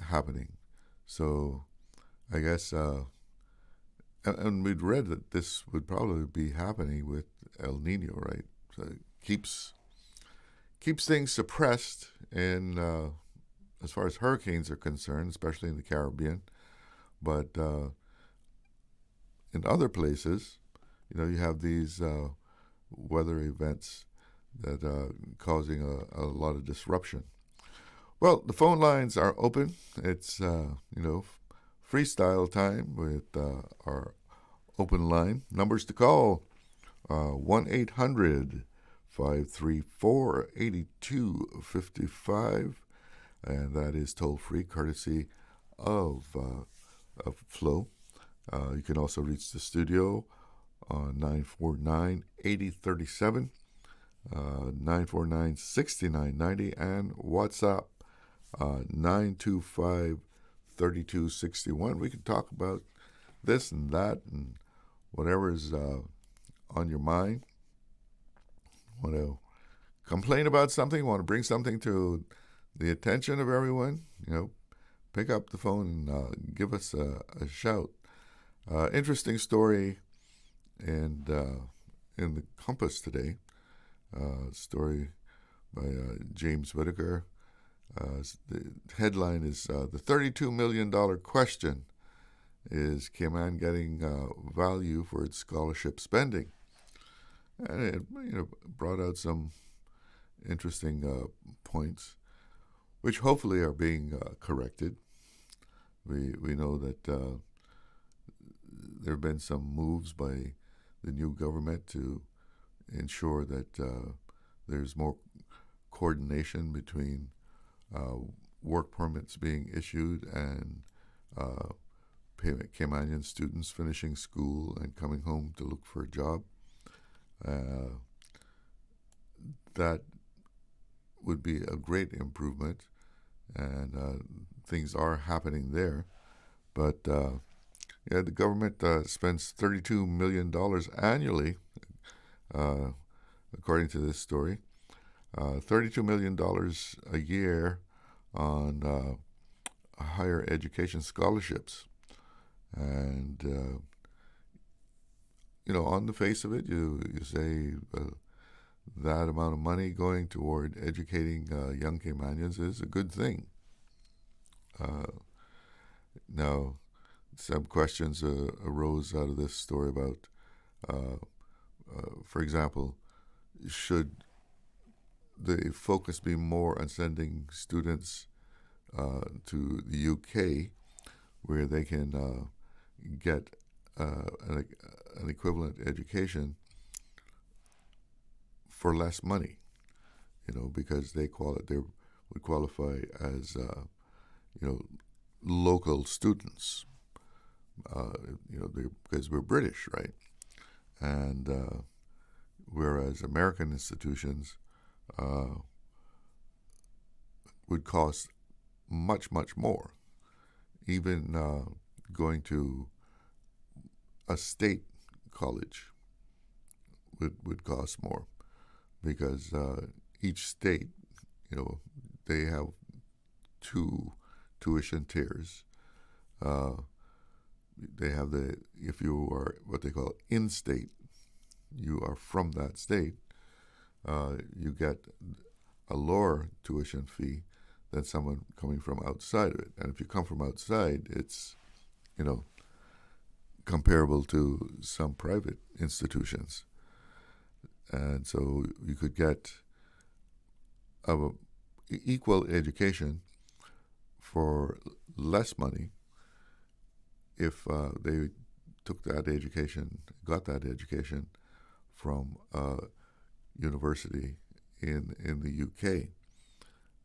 happening. So, I guess. And we'd read that this would probably be happening with El Nino, right? So it keeps things suppressed in as far as hurricanes are concerned, especially in the Caribbean. But in other places, you have these weather events that are causing a lot of disruption. Well, the phone lines are open. It's freestyle time with our open line. Numbers to call, 1-800-534-8255, and that is toll-free, courtesy of Flow. You can also reach the studio on 949-8037, 949-6990, and WhatsApp 925-3261. We can talk about this and that and whatever is on your mind. Want to complain about something? Want to bring something to the attention of everyone? Pick up the phone and give us a shout. Interesting story in the Compass today. Story by James Whitaker. The headline is the $32 million question: is Cayman getting value for its scholarship spending? And it brought out some interesting points, which hopefully are being corrected. We know that there have been some moves by the new government to ensure that there's more coordination between work permits being issued and Caymanian students finishing school and coming home to look for a job. That would be a great improvement, and things are happening there. But the government spends $32 million annually, according to this story. $32 million a year on higher education scholarships. And, on the face of it, you say that amount of money going toward educating young Caymanians is a good thing. Now, some questions arose out of this story about, for example, should the focus be more on sending students to the UK, where they can get an equivalent education for less money, because they would qualify as local students, because we're British, right? And whereas American institutions would cost much, much more. Even going to a state college would cost more, because each state, they have two tuition tiers. They have if you are what they call in-state, you are from that state, you get a lower tuition fee than someone coming from outside of it. And if you come from outside, it's, comparable to some private institutions. And so you could get equal education for less money if they got that education from a university in the UK.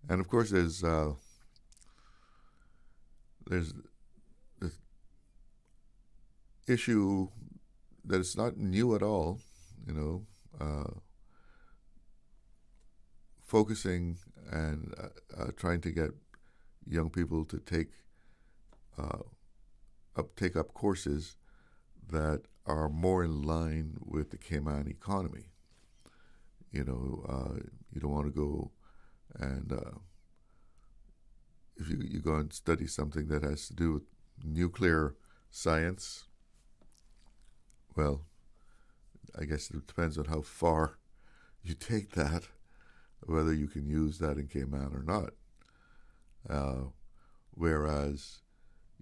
And of course, there's this issue that it's not new at all, focusing and trying to get young people to take up courses that are more in line with the Cayman economy. You don't want to go and if you go and study something that has to do with nuclear science, well, I guess it depends on how far you take that, whether you can use that in Cayman or not. Whereas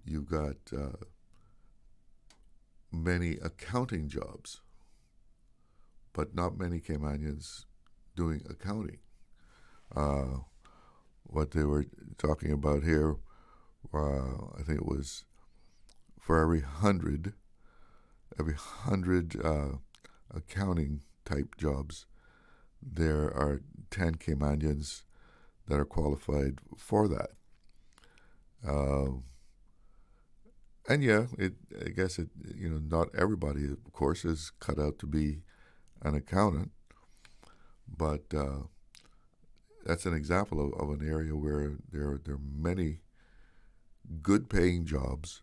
you've got many accounting jobs, but not many Caymanians doing accounting. What they were talking about here, I think it was for every 100 accounting type jobs, there are 10 Caymanians that are qualified for that. And yeah, I guess not everybody, of course, is cut out to be an accountant, but that's an example of an area where there are many good-paying jobs,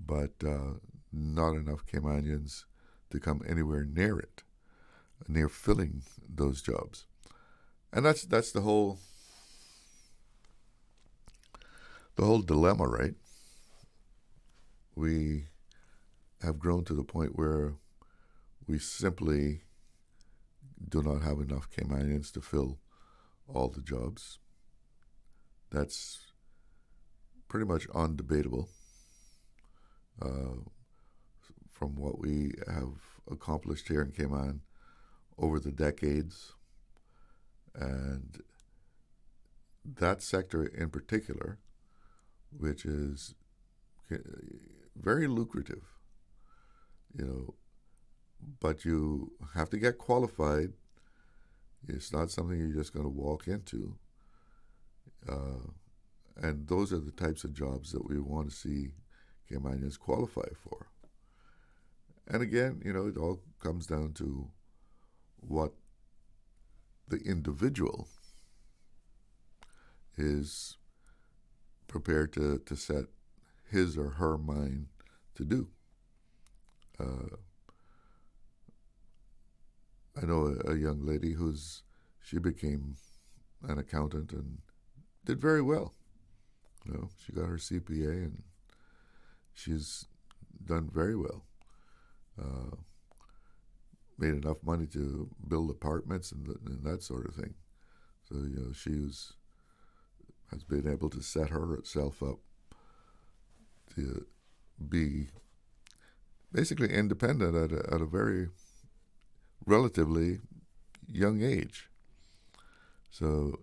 but not enough Caymanians to come anywhere near it, near filling those jobs. And that's the whole dilemma, right? We have grown to the point where we simply do not have enough Caymanians to fill all the jobs. That's pretty much undebatable from what we have accomplished here in Cayman over the decades. And that sector in particular, which is very lucrative, but you have to get qualified. It's not something you're just going to walk into. And those are the types of jobs that we want to see Caymanians qualify for. And again, it all comes down to what the individual is prepared to set his or her mind to do. I know a young lady she became an accountant and did very well. She got her CPA and she's done very well. Made enough money to build apartments and that sort of thing. So she has been able to set herself up to be basically independent at a very relatively young age. So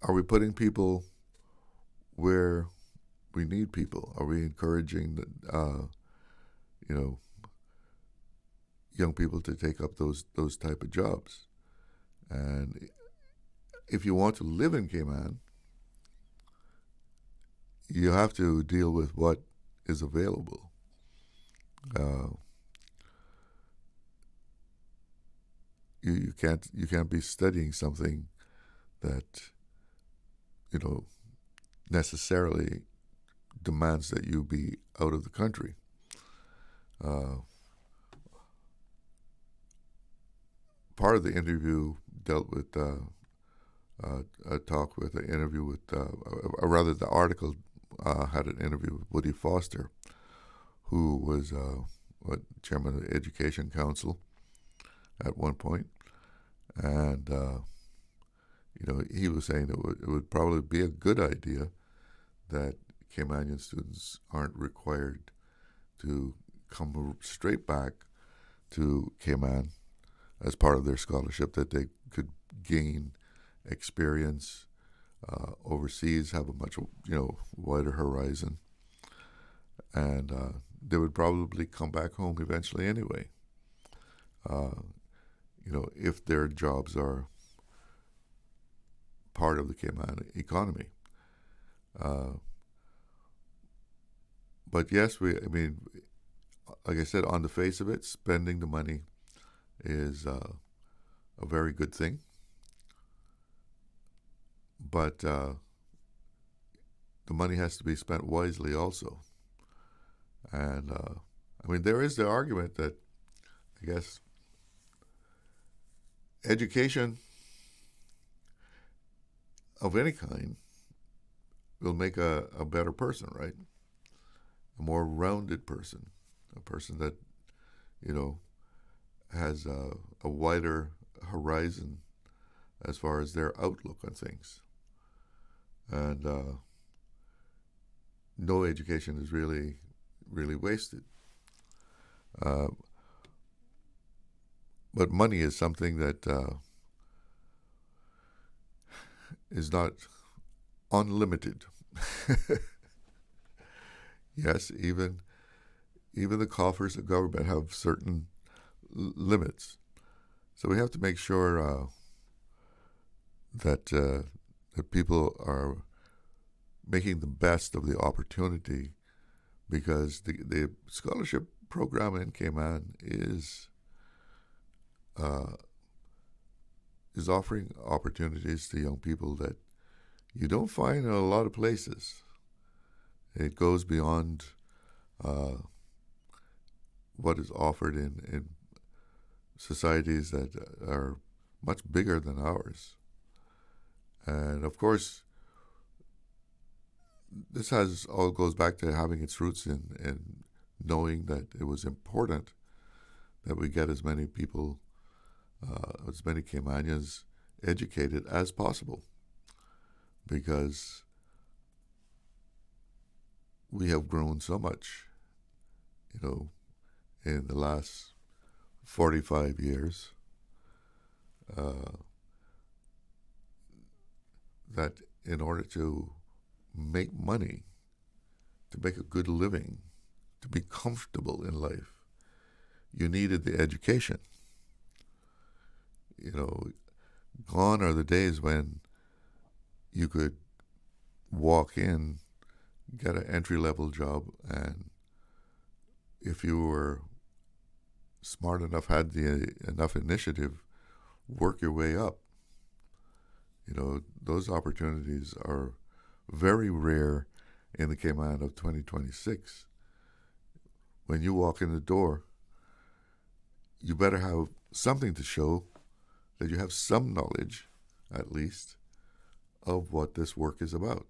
are we putting people where we need people? Are we encouraging young people to take up those type of jobs? And if you want to live in Cayman, you have to deal with what is available. You can't be studying something that necessarily demands that you be out of the country. Part of the interview dealt with a talk with, an interview with, or rather the article had an interview with Woody Foster, who was chairman of the Education Council at one point. And, he was saying it would probably be a good idea that Caymanian students aren't required to come straight back to Cayman as part of their scholarship, that they could gain experience overseas, have a much wider horizon, and they would probably come back home eventually anyway. If their jobs are part of the Cayman economy. But yes, like I said, on the face of it, spending the money is a very good thing. But the money has to be spent wisely also. And, there is the argument that, I guess, education of any kind will make a better person, right? A more rounded person, a person that, has a wider horizon as far as their outlook on things. And no education is really, really wasted. But money is something that is not unlimited. Yes, even the coffers of government have certain limits. So we have to make sure that people are making the best of the opportunity, because the scholarship program in Cayman is offering opportunities to young people that you don't find in a lot of places. It goes beyond what is offered in societies that are much bigger than ours. And of course, this all goes back to having its roots in knowing that it was important that we get as many people, as many Caymanians educated as possible, because we have grown so much, in the last 45 years, that in order to make money, to make a good living, to be comfortable in life, you needed the education. Gone are the days when you could walk in, get an entry-level job, and if you were smart enough, had enough initiative, work your way up. Those opportunities are very rare in the Cayman of 2026. When you walk in the door, you better have something to show that you have some knowledge, at least, of what this work is about.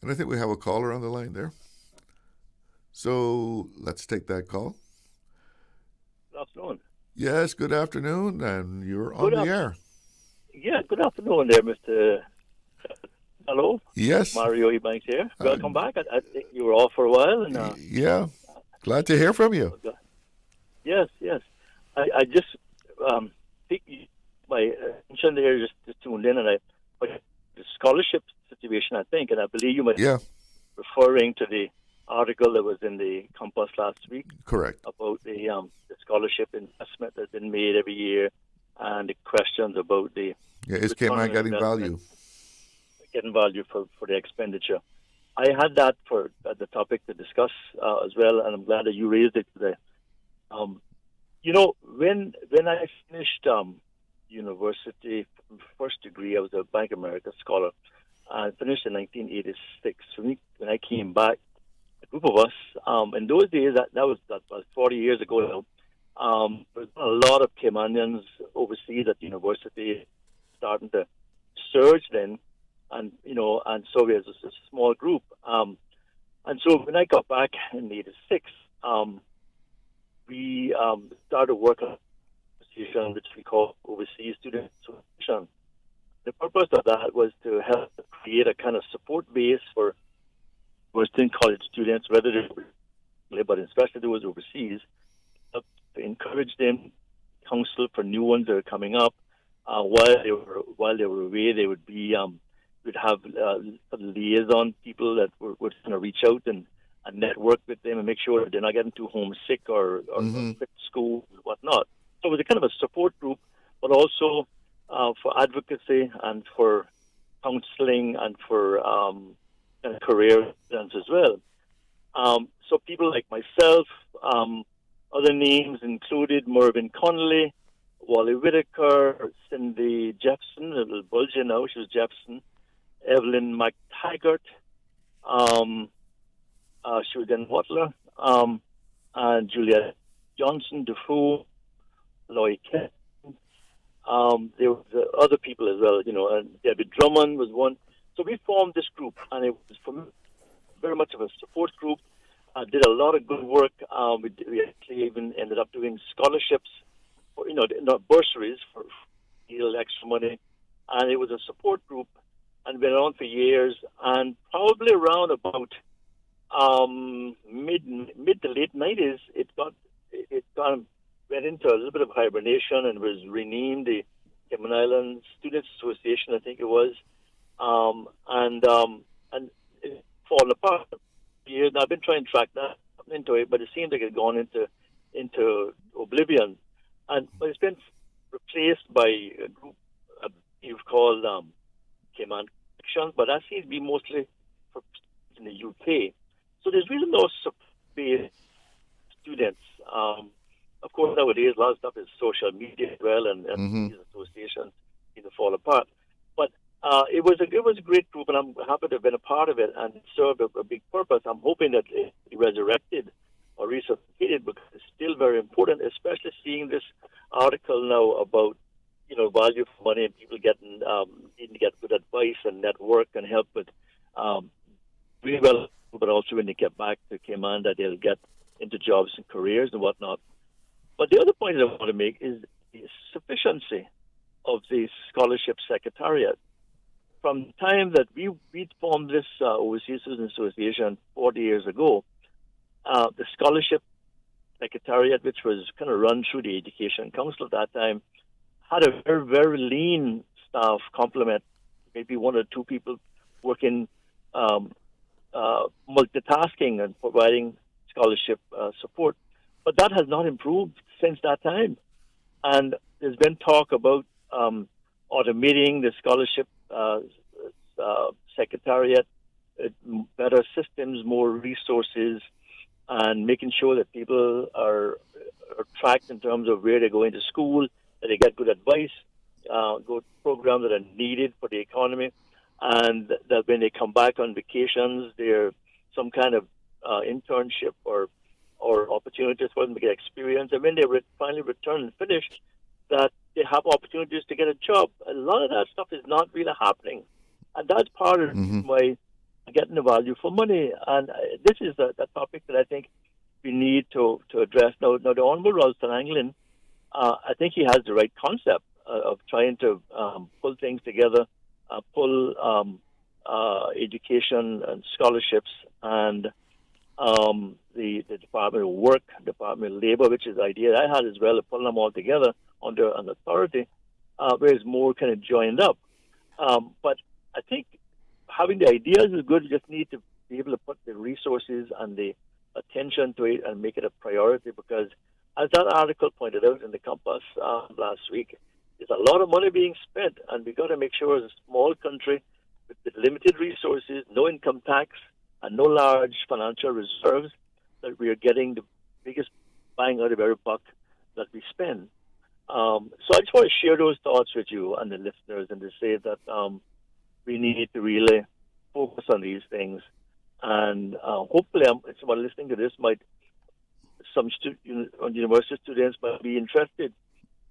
And I think we have a caller on the line there. So let's take that call. Good afternoon. Yes, good afternoon, and you're on the air. Yeah, good afternoon there, Mr. Hello? Yes. Mario Ebanks here. Welcome back. I think you were off for a while. And, yeah, glad to hear from you. Yes. I just think my attention there just tuned in, and the scholarship situation, I think, and I believe you might be referring to the article that was in the Compass last week. Correct. About the scholarship investment that's been made every year, and the questions about the is Cayman getting value? Getting value for the expenditure. I had that for the topic to discuss as well, and I'm glad that you raised it today. When I finished university first degree, I was a Bank of America scholar. I finished in 1986. When I came back, a group of us, in those days, that was 40 years ago now, there was a lot of Caymanians overseas at the university, starting to surge then, and so we was a small group. And so when I got back in '86, we started working on a association which we call Overseas Student Association. The purpose of that was to help create a kind of support base for Western college students, whether they were, but especially those overseas, to encourage them, counsel for new ones that are coming up. While they were away, they would be we'd have liaison people that would kind of reach out and network with them and make sure that they're not getting too homesick or quit school and whatnot. So it was a kind of a support group, but also for advocacy and for counseling and for career plans as well. So people like myself, other names included Mervyn Connolly, Wally Whitaker, Cindy Jepson, a little bulgy now, she was Jepson, Evelyn McTaggart, she was then Watler, and Juliet Johnson, Defoe, Lloyd Kent. There were other people as well, and Debbie Drummond was one. So we formed this group, and it was for me very much of a support group. Did a lot of good work. We actually even ended up doing scholarships, for, not bursaries for a little extra money. And it was a support group, and been on for years. And probably around about mid to late 90s, it went into a little bit of hibernation and was renamed the Cayman Islands Students Association, I think it was. And it's fallen apart for years. Now, I've been trying to track that into it, but it seems like it's gone into oblivion. But it's been replaced by a group you've called Cayman Connections, but that seems to be mostly for in the UK. So there's really no support students. Of course, nowadays a lot of stuff is social media as well, and these associations fall apart. But it was a great group, and I'm happy to have been a part of it and served a big purpose. I'm hoping that it resurrected or resuscitated, because it's still very important, especially seeing this article now about value for money and people needing to get good advice and network and help with really well, but also when they get back to Cayman that they'll get into jobs and careers and whatnot. But the other point that I want to make is the sufficiency of the scholarship secretariat. From the time that we formed this Overseas Student Association 40 years ago, the scholarship secretariat, which was kind of run through the Education Council at that time, had a very, very lean staff complement, maybe one or two people working multitasking and providing scholarship support. But that has not improved since that time. And there's been talk about automating the scholarship secretariat, better systems, more resources, and making sure that people are tracked in terms of where they're going to school, that they get good advice, go to programs that are needed for the economy, and that when they come back on vacations, there's some kind of internship or opportunities for them to get experience. And when they finally return and finish, that they have opportunities to get a job. A lot of that stuff is not really happening. And that's part of why getting the value for money. And this is the topic that I think we need to address. Now the Honorable Ralston Anglin, I think he has the right concept of trying to pull things together, pull education and scholarships and the Department of Work, Department of Labor, which is the idea I had as well, of pulling them all together under an authority, where it's more kind of joined up. But I think having the ideas is good. You just need to be able to put the resources and the attention to it and make it a priority, because as that article pointed out in the Compass last week, there's a lot of money being spent, and we've got to make sure as a small country with limited resources, no income tax, and no large financial reserves, that we are getting the biggest bang out of every buck that we spend. So I just want to share those thoughts with you and the listeners, and to say that we need to really focus on these things. And hopefully someone listening to this some university students might be interested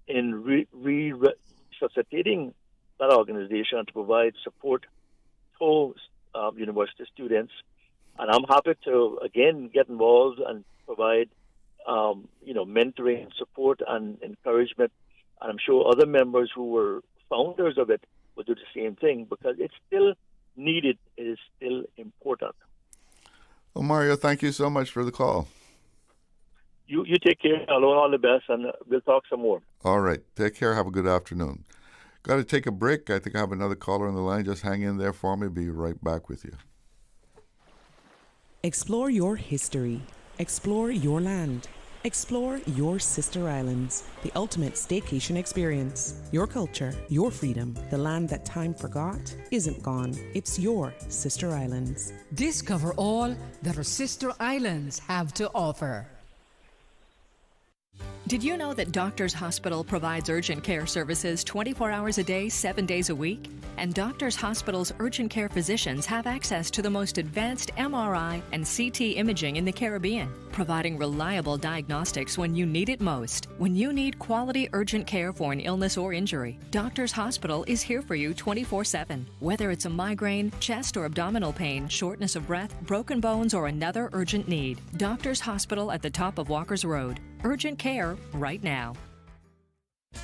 in resuscitating that organization to provide support to university students. And I'm happy to, again, get involved and provide, mentoring, support, and encouragement. And I'm sure other members who were founders of it will do the same thing because it's still needed. It is still important. Well, Mario, thank you so much for the call. You take care. All the best, and we'll talk some more. All right. Take care. Have a good afternoon. Got to take a break. I think I have another caller on the line. Just hang in there for me. Be right back with you. Explore your history. Explore your land. Explore your sister islands, the ultimate staycation experience. Your culture, your freedom, the land that time forgot isn't gone. It's your sister islands. Discover all that our sister islands have to offer. Did you know that Doctors Hospital provides urgent care services 24 hours a day, 7 days a week? And Doctors Hospital's urgent care physicians have access to the most advanced MRI and CT imaging in the Caribbean, providing reliable diagnostics when you need it most. When you need quality urgent care for an illness or injury, Doctors Hospital is here for you 24/7. Whether it's a migraine, chest or abdominal pain, shortness of breath, broken bones, or another urgent need, Doctors Hospital at the top of Walker's Road. Urgent care right now.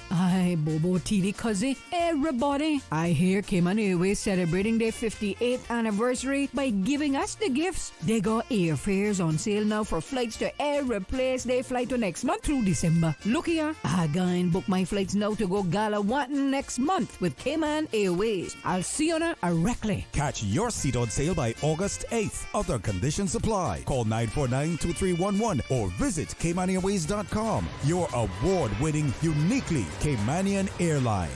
Aye, Bobo TD Cuzzy, everybody. I hear Cayman Airways celebrating their 58th anniversary by giving us the gifts. They got airfares on sale now for flights to every place they fly to next month through December. Look here, I going book my flights now to go Galawantan next month with Cayman Airways. I'll see you on a directly. Catch your seat on sale by August 8th. Other conditions apply. Call 949-2311 or visit CaymanAirways.com. Your award-winning, uniquely Caymanian airline.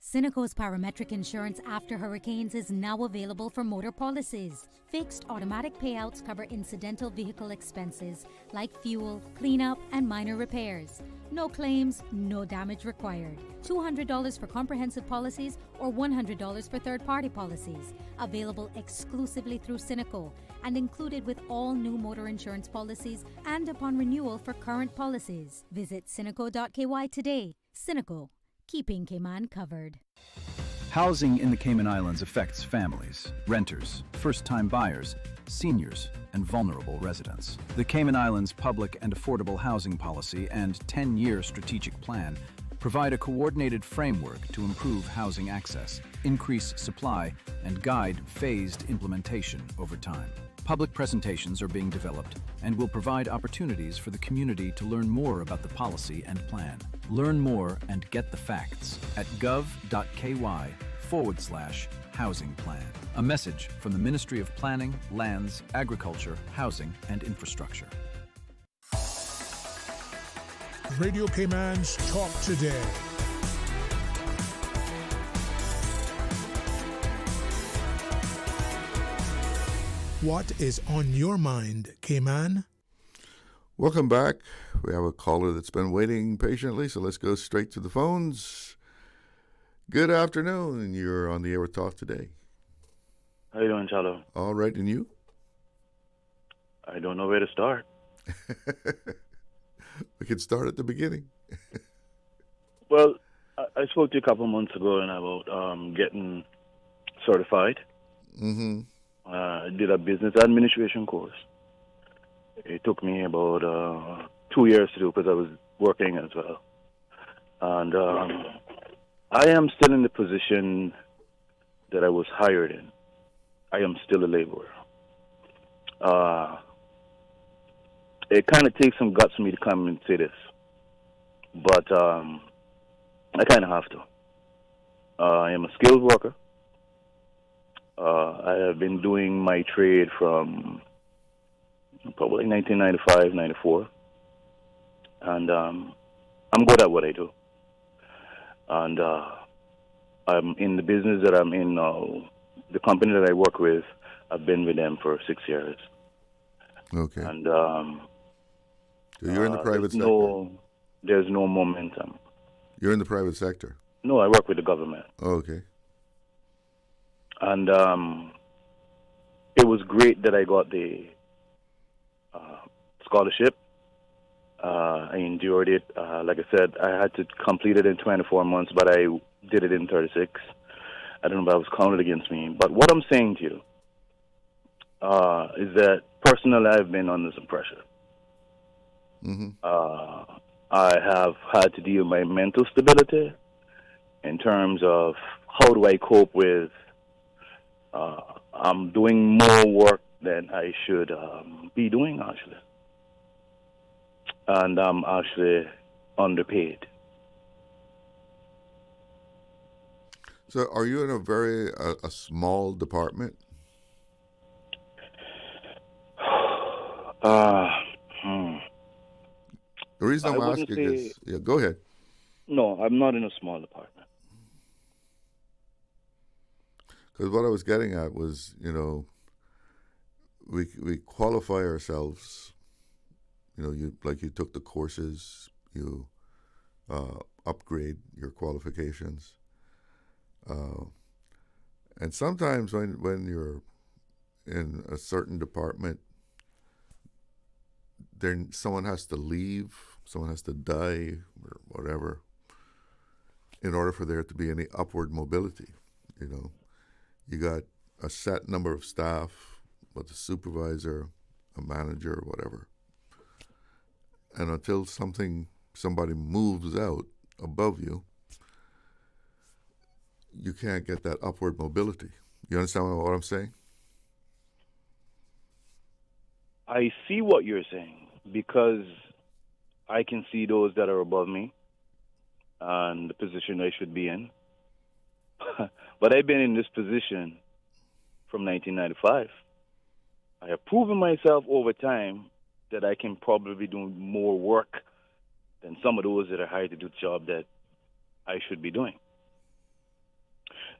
Cineco's parametric insurance after hurricanes is now available for motor policies. Fixed automatic payouts cover incidental vehicle expenses like fuel, cleanup, and minor repairs. No claims, no damage required. $200 for comprehensive policies or $100 for third-party policies. Available exclusively through Cineco and included with all new motor insurance policies and upon renewal for current policies. Visit Cineco.ky today. Cineco, keeping Cayman covered. Housing in the Cayman Islands affects families, renters, first-time buyers, seniors, and vulnerable residents. The Cayman Islands Public and Affordable Housing Policy and 10-year strategic plan provide a coordinated framework to improve housing access, increase supply, and guide phased implementation over time. Public presentations are being developed and will provide opportunities for the community to learn more about the policy and plan. Learn more and get the facts at gov.ky/housing plan. A message from the Ministry of Planning, Lands, Agriculture, Housing, and Infrastructure. Radio Cayman's Talk Today. What is on your mind, Cayman? Welcome back. We have a caller that's been waiting patiently, so let's go straight to the phones. Good afternoon. You're on the air with Talk Today. How you doing, Chalo? All right, and you? I don't know where to start. We can start at the beginning. Well, I spoke to you a couple months ago and about getting certified. Mm-hmm. I did a business administration course. It took me about 2 years to do because I was working as well. And I am still in the position that I was hired in. I am still a laborer. It kind of takes some guts for me to come and say this, but I kind of have to. I am a skilled worker. I have been doing my trade from probably 1995, 94, and I'm good at what I do. And I'm in the business that I'm in now. The company that I work with, I've been with them for 6 years. Okay. And so you're in the private sector? There's no momentum. You're in the private sector? No, I work with the government. Oh, okay. And it was great that I got the scholarship. I endured it. Like I said, I had to complete it in 24 months, but I did it in 36. I don't know if that was counted against me. But what I'm saying to you is that personally I've been under some pressure. Mm-hmm. I have had to deal with my mental stability in terms of how do I cope with I'm doing more work than I should be doing, actually. And I'm actually underpaid. So are you in a very a small department? The reason I'm asking is, yeah, go ahead. No, I'm not in a small department. Because what I was getting at was, we qualify ourselves. You took the courses, you upgrade your qualifications, and sometimes when you're in a certain department, then someone has to leave, someone has to die, or whatever, in order for there to be any upward mobility. You got a set number of staff, with a supervisor, a manager, whatever. And until somebody moves out above you, you can't get that upward mobility. You understand what I'm saying? I see what you're saying, because I can see those that are above me and the position I should be in. But I've been in this position from 1995. I have proven myself over time that I can probably be doing more work than some of those that are hired to do the job that I should be doing.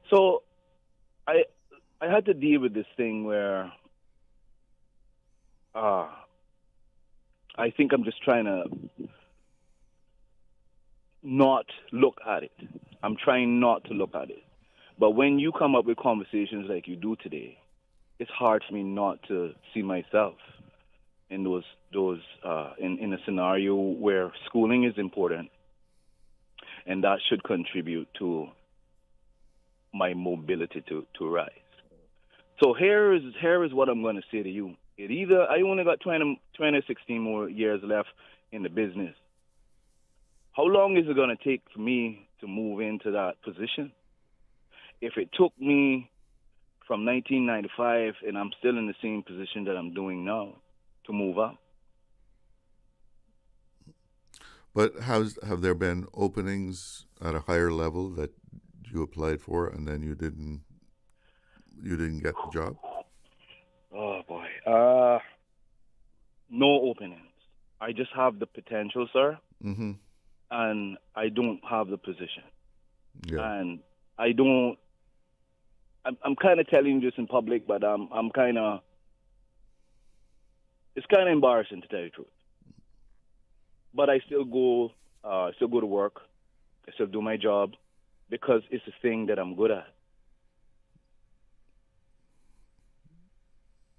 So I had to deal with this thing where I think I'm just trying to not look at it. I'm trying not to look at it. But when you come up with conversations like you do today, it's hard for me not to see myself in those in a scenario where schooling is important, and that should contribute to my mobility to rise. So here is what I'm going to say to you. I only got 16 more years left in the business. How long is it going to take for me to move into that position? If it took me from 1995 and I'm still in the same position that I'm doing now to move up. But have there been openings at a higher level that you applied for and then you didn't get the job? Oh boy. No openings. I just have the potential, sir. Mm-hmm. And I don't have the position. Yeah. And I'm kind of telling you this in public, but it's kind of embarrassing, to tell you the truth. But I still go to work. I still do my job because it's a thing that I'm good at.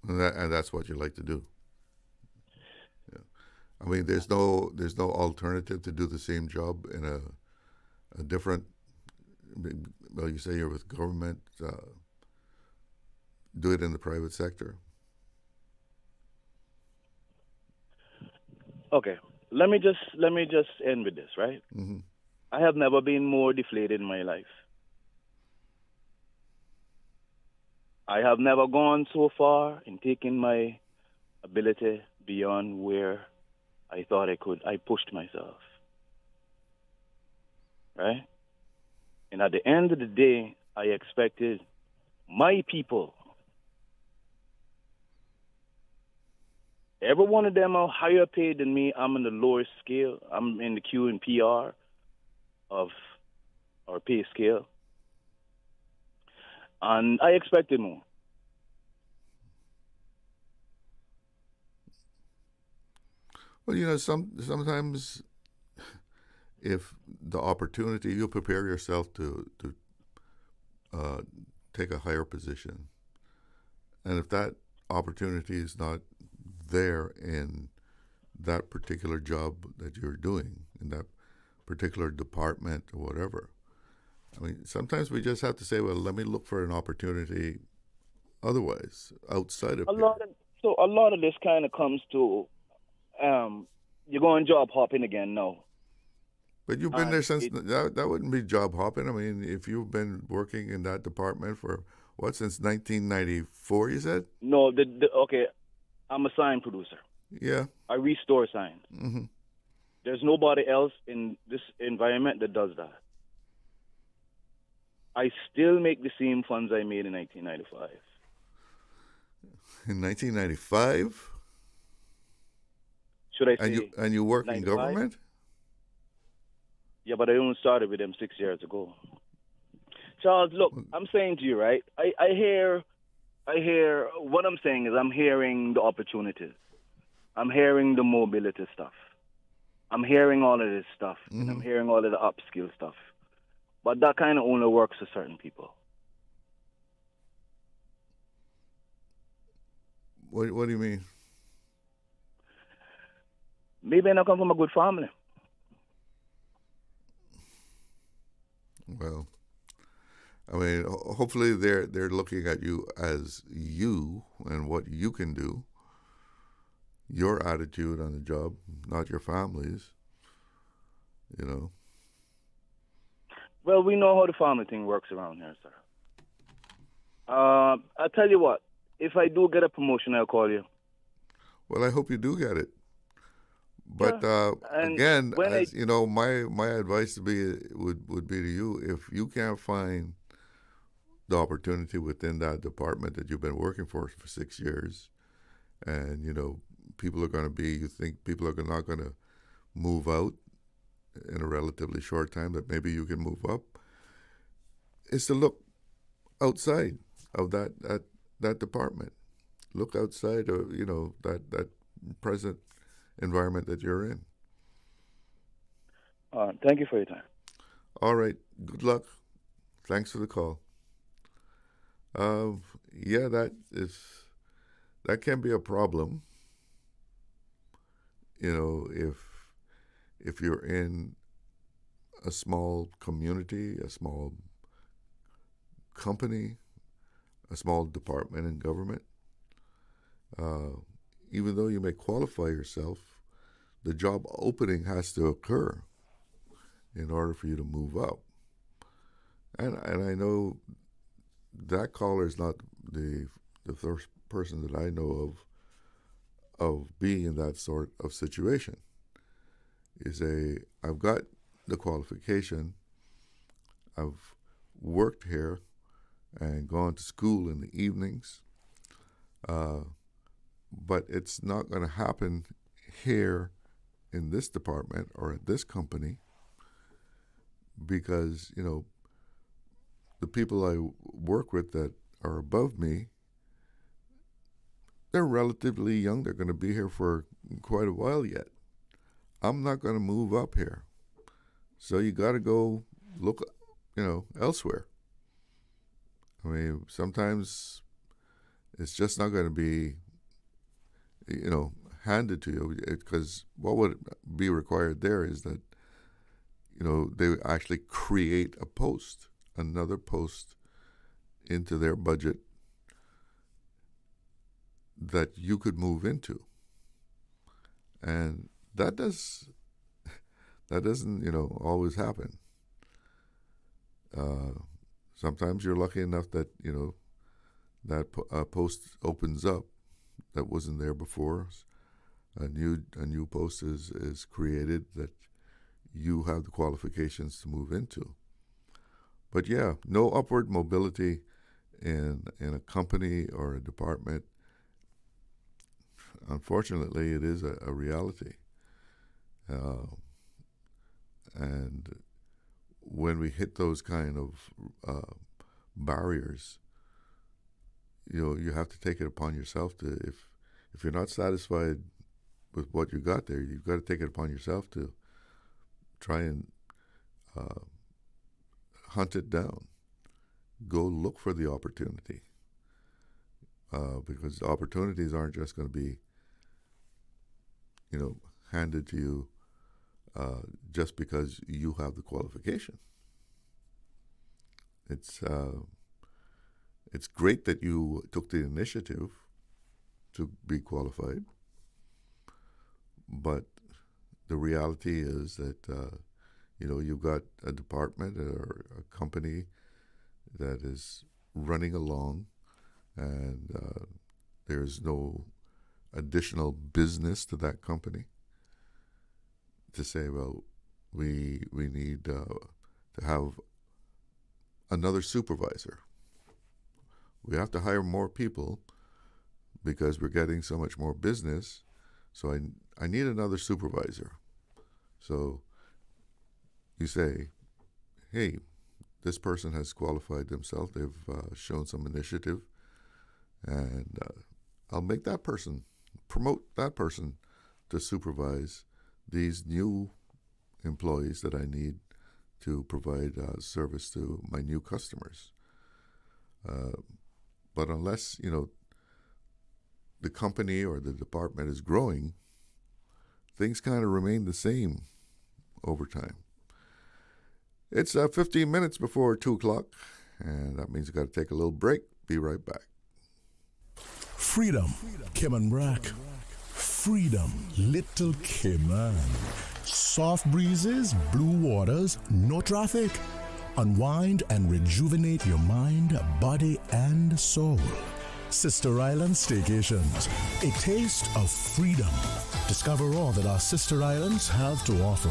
And that's what you like to do. Yeah. I mean, there's no alternative to do the same job in a different. Well, you say you're with government. Do it in the private sector. Okay, let me just end with this, right? Mm-hmm. I have never been more deflated in my life. I have never gone so far in taking my ability beyond where I thought I could. I pushed myself, right? And at the end of the day, I expected my people, every one of them are higher paid than me. I'm in the lower scale. I'm in the Q and PR of our pay scale. And I expected more. Well, sometimes if the opportunity, you prepare yourself to take a higher position. And if that opportunity is not there in that particular job that you're doing, in that particular department or whatever, I mean, sometimes we just have to say, well, let me look for an opportunity otherwise, outside of a lot of this kind of comes to you're going job hopping again now. But you've been there since, that wouldn't be job hopping. I mean, if you've been working in that department for, since 1994, you said? No, okay, I'm a sign producer. Yeah. I restore signs. Mm-hmm. There's nobody else in this environment that does that. I still make the same funds I made in 1995. In 1995? Should I say? And you work 95? in government? Yeah, but I only started with them 6 years ago. Charles, look, I'm saying to you, right? I hear. What I'm saying is, I'm hearing the opportunities. I'm hearing the mobility stuff. I'm hearing all of this stuff. Mm-hmm. And I'm hearing all of the upskill stuff. But that kind of only works for certain people. What do you mean? Maybe I come from a good family. Well, I mean, hopefully they're looking at you as you and what you can do, your attitude on the job, not your family's, you know. Well, we know how the family thing works around here, sir. I'll tell you what, if I do get a promotion, I'll call you. Well, I hope you do get it. But again, you know, my advice would be to you, if you can't find the opportunity within that department that you've been working for 6 years, and you know you think people are not going to move out in a relatively short time, that maybe you can move up, is to look outside of that department. Look outside of that present environment that you're in. Thank you for your time. All right. Good luck. Thanks for the call. Yeah, that can be a problem. You know, if you're in a small community, a small company, a small department in government, even though you may qualify yourself, the job opening has to occur in order for you to move up. And I know that caller is not the first person that I know of being in that sort of situation. I've got the qualification, I've worked here and gone to school in the evenings, but it's not going to happen here in this department or at this company, because, you know, the people I work with that are above me, they're relatively young. They're going to be here for quite a while yet. I'm not going to move up here. So you got to go look, elsewhere. I mean, sometimes it's just not going to be, handed to you, because what would be required there is that, they actually create another post into their budget that you could move into. And that doesn't, always happen. Sometimes you're lucky enough that, that post opens up that wasn't there before. A new post is created that you have the qualifications to move into. But yeah, no upward mobility in a company or a department. Unfortunately, it is a reality. And when we hit those kind of barriers, you have to take it upon yourself to, if you're not satisfied with what you got there, you've got to take it upon yourself to try and hunt it down. Go look for the opportunity, because opportunities aren't just going to be, handed to you just because you have the qualification. it's great that you took the initiative to be qualified, but the reality is that you've got a department or a company that is running along, and there's no additional business to that company to say, well, we need to have another supervisor. We have to hire more people because we're getting so much more business. So I need another supervisor. So you say, hey, this person has qualified themselves. They've shown some initiative, and I'll make that person, promote that person to supervise these new employees that I need to provide service to my new customers. But unless, the company or the department is growing, things kind of remain the same over time. It's 15 minutes before 2 o'clock, and that means we've got to take a little break. Be right back. Freedom, Cayman Brack. Freedom, Little Cayman. Soft breezes, blue waters, no traffic. Unwind and rejuvenate your mind, body, and soul. Sister Island Staycations, a taste of freedom. Discover all that our sister islands have to offer.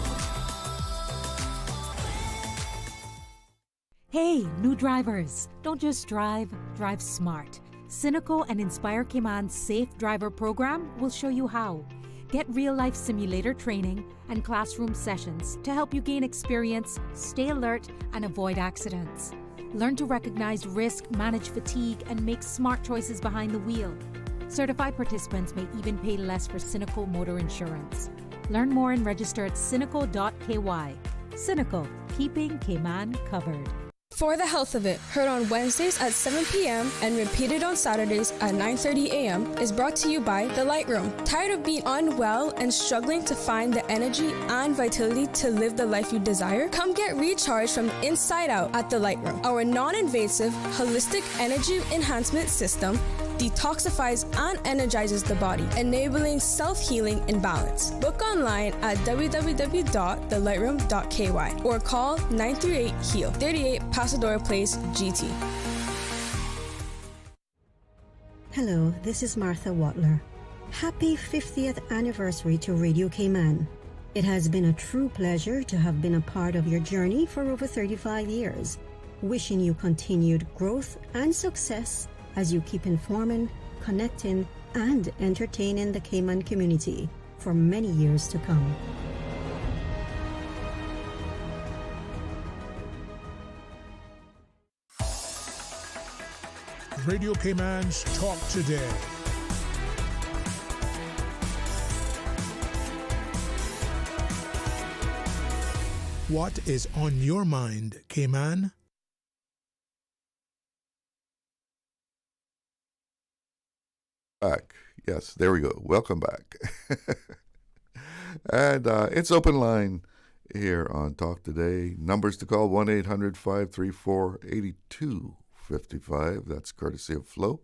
Hey, new drivers, don't just drive, drive smart. Cynical and Inspire Cayman's Safe Driver program will show you how. Get real-life simulator training and classroom sessions to help you gain experience, stay alert, and avoid accidents. Learn to recognize risk, manage fatigue, and make smart choices behind the wheel. Certified participants may even pay less for Cynical motor insurance. Learn more and register at cynical.ky. Cynical, keeping Cayman covered. For the Health of It, heard on Wednesdays at 7 p.m. and repeated on Saturdays at 9:30 a.m. is brought to you by The Light Room. Tired of being unwell and struggling to find the energy and vitality to live the life you desire? Come get recharged from the inside out at The Light Room. Our non-invasive, holistic energy enhancement system detoxifies and energizes the body, enabling self-healing and balance. Book online at www.thelightroom.ky or call 938-HEAL, 38 Pasadora Place, GT. Hello, this is Martha Watler. Happy 50th anniversary to Radio Cayman. It has been a true pleasure to have been a part of your journey for over 35 years. Wishing you continued growth and success as you keep informing, connecting, and entertaining the Cayman community for many years to come. Radio Cayman's Talk Today. What is on your mind, Cayman? Back. Yes, there we go. Welcome back. And it's open line here on Talk Today. Numbers to call 1-800-534-8255. That's courtesy of Flo.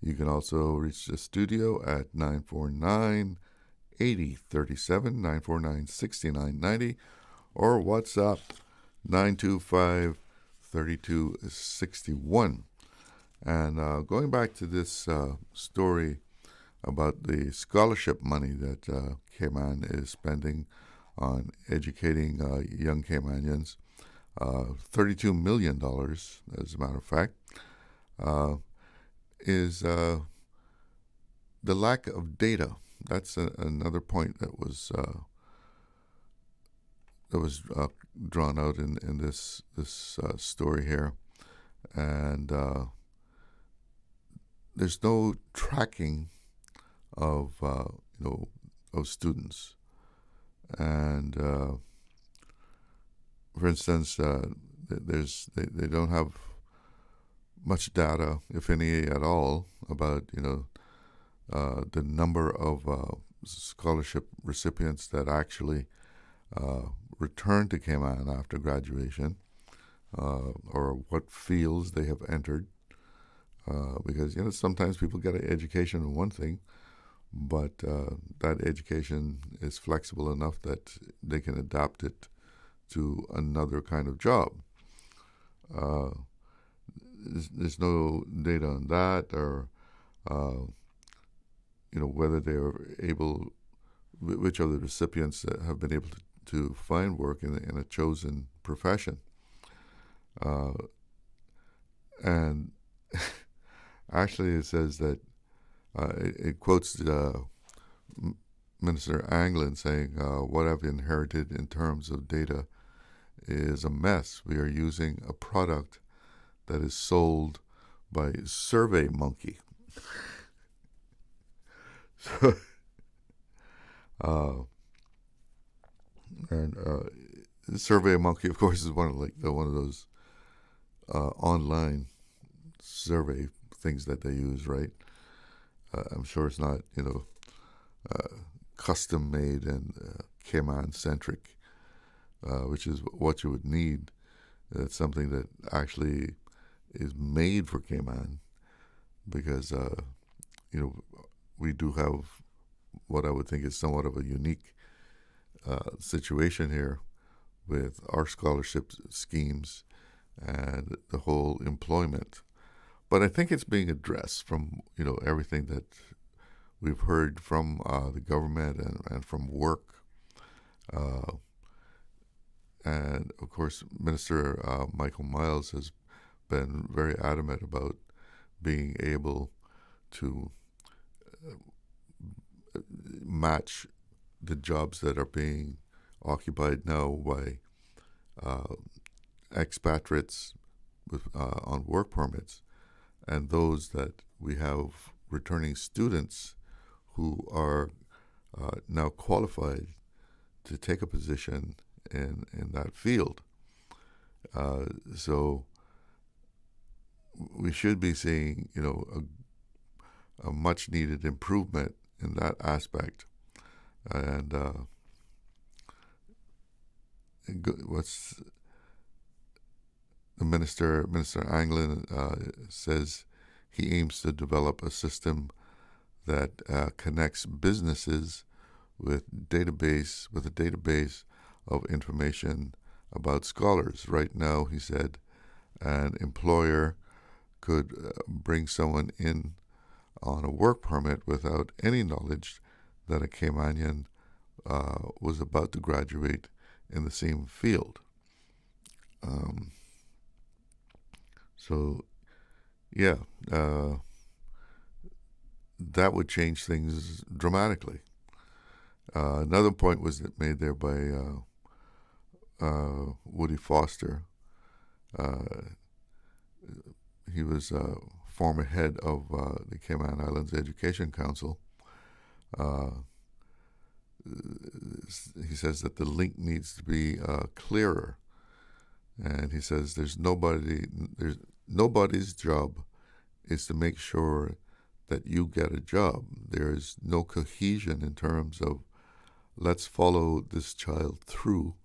You can also reach the studio at 949-8037, 949-6990, or WhatsApp 925-3261. And going back to this story about the scholarship money that Cayman is spending on educating young Caymanians, $32 million, as a matter of fact, is the lack of data. That's another point that was drawn out in this story here, and there's no tracking of of students, and for instance, they don't have much data, if any at all, about the number of scholarship recipients that actually return to Cayman after graduation. or what fields they have entered. Because, sometimes people get an education in one thing, but that education is flexible enough that they can adapt it to another kind of job. There's no data on that, or whether they are able, which of the recipients have been able to find work in a chosen profession. And actually, it says that it quotes Minister Anglin saying, "What I've inherited in terms of data is a mess. We are using a product that is sold by SurveyMonkey." So, SurveyMonkey, of course, is one of those online survey things that they use, right? I'm sure it's not, custom made and Cayman centric, which is what you would need. It's something that actually is made for Cayman, because we do have what I would think is somewhat of a unique situation here with our scholarship schemes and the whole employment. But I think it's being addressed from everything that we've heard from the government and from work. And of course, Minister Michael Miles has been very adamant about being able to match the jobs that are being occupied now by expatriates on work permits, and those that we have returning students who are now qualified to take a position in that field. So we should be seeing, a much needed improvement in that aspect. And what's the Minister Anglin says he aims to develop a system that connects businesses with a database of information about scholars. Right now, he said, an employer could bring someone in on a work permit without any knowledge that a Caymanian was about to graduate in the same field. So, yeah, that would change things dramatically. Another point was made there by Woody Foster. He was former head of the Cayman Islands Education Council. He says that the link needs to be clearer, and he says there's nobody's job is to make sure that you get a job. There's no cohesion in terms of let's follow this child through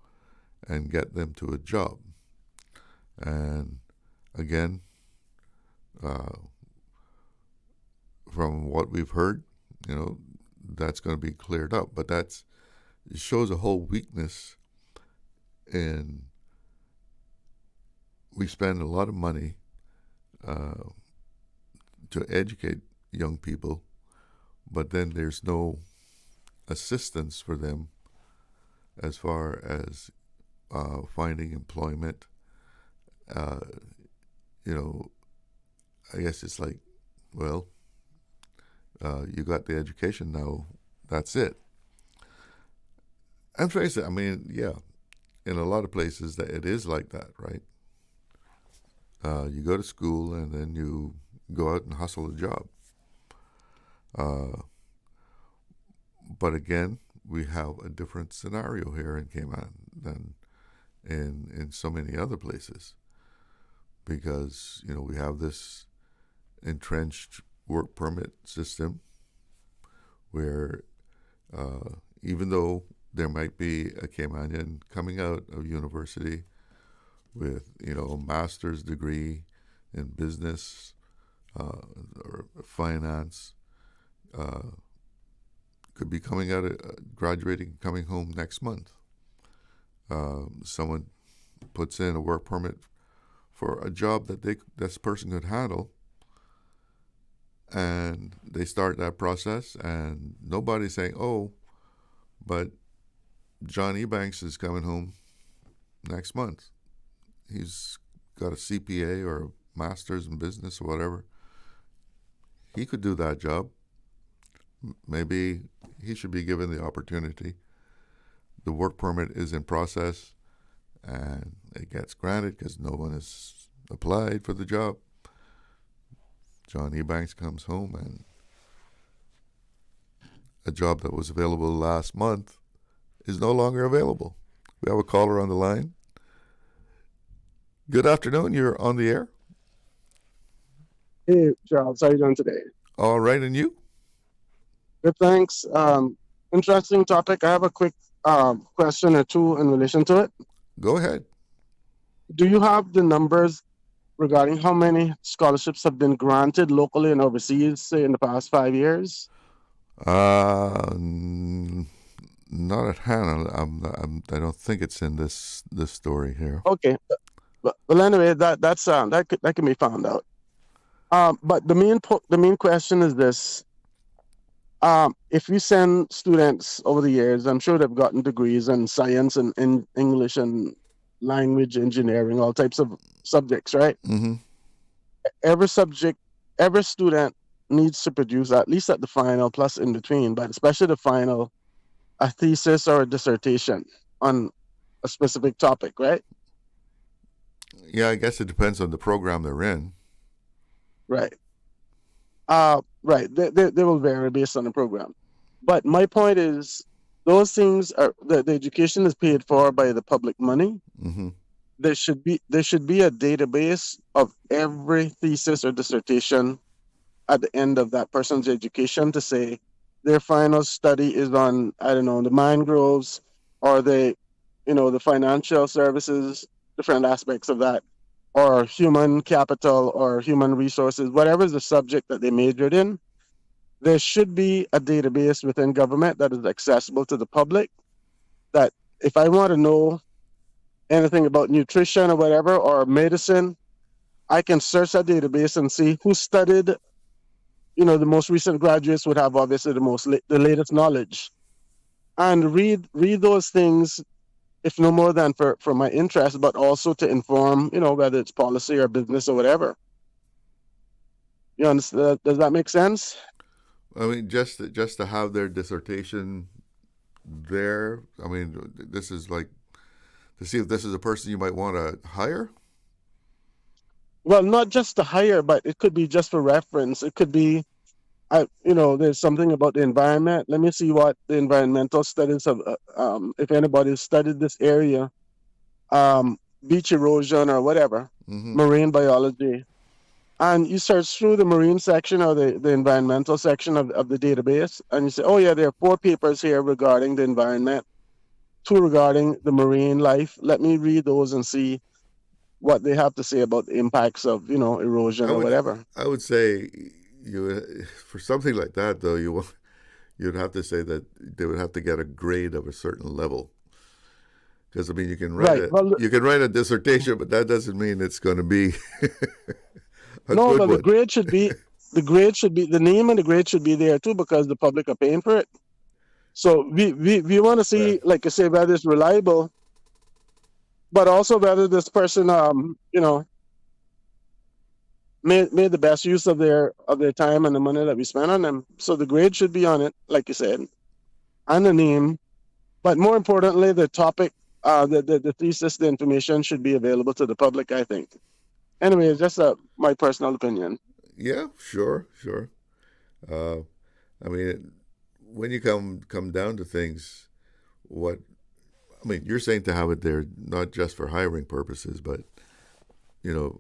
and get them to a job. And again, from what we've heard, that's going to be cleared up. But it shows a whole weakness in, we spend a lot of money to educate young people, but then there's no assistance for them as far as finding employment. I guess it's like, well, you got the education now, that's it. And face it, in a lot of places that it is like that, right? You go to school and then you go out and hustle a job. But again, we have a different scenario here in Cayman than in so many other places, because we have this entrenched work permit system where even though there might be a Caymanian coming out of university with, a master's degree in business or finance could be graduating, coming home next month. Someone puts in a work permit for a job that this person could handle, and they start that process, and nobody's saying, "Oh, but John Ebanks is coming home next month. He's got a CPA or a master's in business or whatever. He could do that job. Maybe he should be given the opportunity." The work permit is in process, and it gets granted because no one has applied for the job. John Ebanks comes home, and a job that was available last month is no longer available. We have a caller on the line. Good afternoon. You're on the air. Hey, Charles. How are you doing today? All right, and you? Good, thanks. Interesting topic. I have a quick question or two in relation to it. Go ahead. Do you have the numbers regarding how many scholarships have been granted locally and overseas, say, in the past 5 years? Not at hand. I don't think it's in this story here. Okay. Well, anyway, that can be found out. But the main question is this. If you send students over the years, I'm sure they've gotten degrees in science and in English and language, engineering, all types of subjects, right? Mm-hmm. Every student needs to produce, at least at the final, plus in between, but especially the final, a thesis or a dissertation on a specific topic, right? Yeah, I guess it depends on the program they're in. Right. Right. They will vary based on the program. But my point is, those things are the education is paid for by the public money. Mm-hmm. There should be a database of every thesis or dissertation at the end of that person's education to say their final study is on, I don't know, the mangroves or the financial services, different aspects of that, or human capital or human resources, whatever is the subject that they majored in. There should be a database within government that is accessible to the public, that if I want to know anything about nutrition or whatever, or medicine, I can search that database and see who studied. The most recent graduates would have obviously the latest knowledge, and read those things, if no more than for my interest, but also to inform, whether it's policy or business or whatever. You understand? Does that make sense? I mean, just to have their dissertation there. I mean, this is like to see if this is a person you might want to hire. Well, not just to hire, but it could be just for reference. It could be, there's something about the environment. Let me see what the environmental studies have, if anybody's studied this area, beach erosion or whatever, marine biology. And you search through the marine section or the environmental section of the database, and you say, oh yeah, there are 4 papers here regarding the environment, 2 regarding the marine life. Let me read those and see what they have to say about the impacts of, erosion or whatever. I would say for something like that, though, you'd have to say that they would have to get a grade of a certain level. Because, I mean, you can write you can write a dissertation, but that doesn't mean it's going to be no, but the grade should be the name and the grade should be there too, because the public are paying for it. So we want to see, like I say, whether it's reliable, but also whether this person made the best use of their time and the money that we spent on them. So the grade should be on it, like you said, and the name, but more importantly, the topic, the thesis, the information should be available to the public, I think. Anyway, it's just my personal opinion. Yeah, sure. I mean, when you come down to things, you're saying to have it there not just for hiring purposes, but a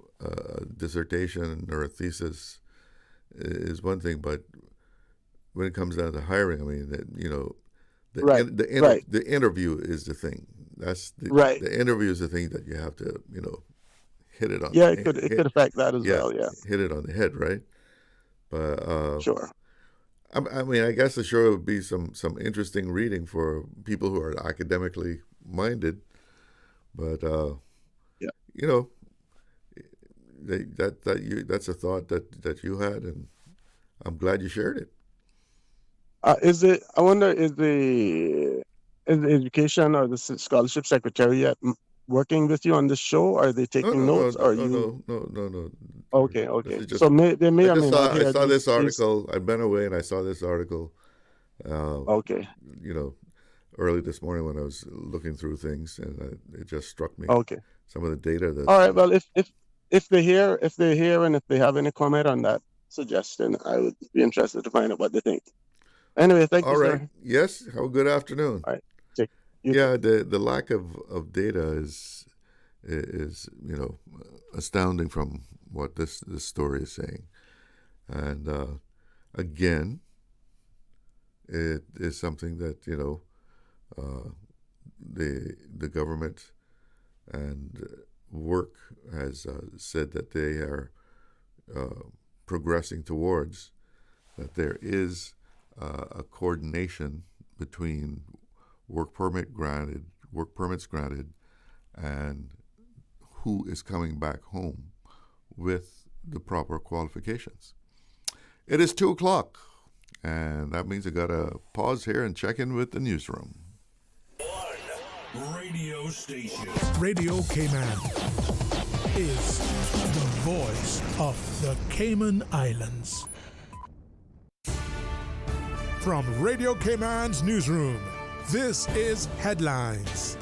dissertation or a thesis is one thing, but when it comes down to hiring, I mean, the interview is the thing. That's right. The interview is the thing that you have to, hit it on. Yeah, it could affect that as well. Yeah, hit it on the head, right? But sure. I mean, I guess the show would be some interesting reading for people who are academically minded, but that's a thought that you had, and I'm glad you shared it. Is the education or the scholarship secretariat working with you on the show? Are they taking notes? No. Okay. So they may or may not hear. I saw this article. I've been away, and I saw this article. Okay. Early this morning when I was looking through things, and it just struck me. Okay. Some of the data that. All right. Well, if they hear, and if they have any comment on that suggestion, I would be interested to find out what they think. Anyway, thank you, All right. sir. Yes. Have a good afternoon. All right. The lack of data is astounding from what this story is saying, and again, it is something that the government and work has said that they are progressing towards, that there is a coordination between work permits granted, and who is coming back home with the proper qualifications. It is 2:00, and that means I got to pause here and check in with the newsroom. Radio station. Radio Cayman is the voice of the Cayman Islands. From Radio Cayman's newsroom, this is Headlines.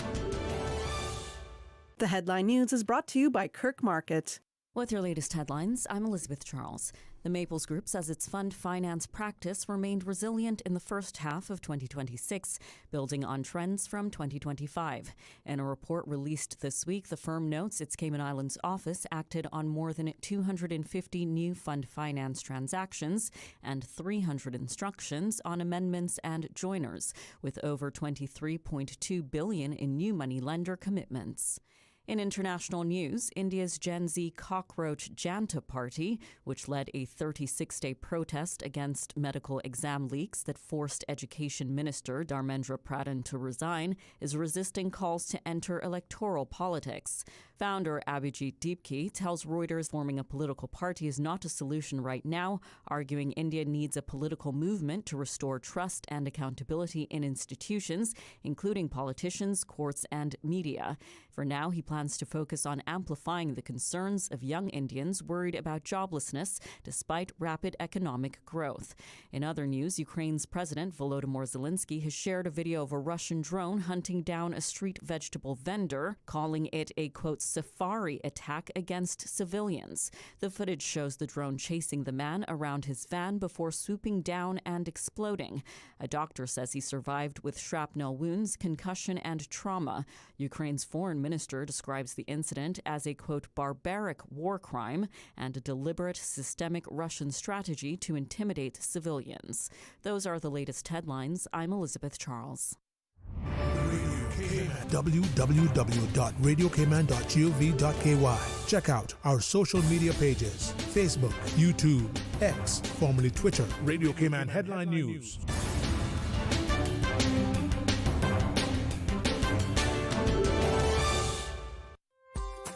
The headline news is brought to you by Kirk Market. With your latest headlines, I'm Elizabeth Charles. The Maples Group says its fund finance practice remained resilient in the first half of 2026, building on trends from 2025. In a report released this week, the firm notes its Cayman Islands office acted on more than 250 new fund finance transactions and 300 instructions on amendments and joiners, with over $23.2 billion in new money lender commitments. In international news, India's Gen Z cockroach Janta Party, which led a 36-day protest against medical exam leaks that forced Education Minister Dharmendra Pradhan to resign, is resisting calls to enter electoral politics. Founder Abhijit Deepki tells Reuters forming a political party is not a solution right now, arguing India needs a political movement to restore trust and accountability in institutions, including politicians, courts, and media. For now, he plans to focus on amplifying the concerns of young Indians worried about joblessness despite rapid economic growth. In other news, Ukraine's President Volodymyr Zelensky has shared a video of a Russian drone hunting down a street vegetable vendor, calling it a, quote, safari attack against civilians. The footage shows the drone chasing the man around his van before swooping down and exploding. A doctor says he survived with shrapnel wounds, concussion, and trauma. Ukraine's foreign minister describes the incident as a, quote, barbaric war crime and a deliberate, systemic Russian strategy to intimidate civilians. Those are the latest headlines. I'm Elizabeth Charles. www.radiocayman.gov.ky. Check out our social media pages: Facebook, YouTube, X, formerly Twitter, Radio Cayman Headline News.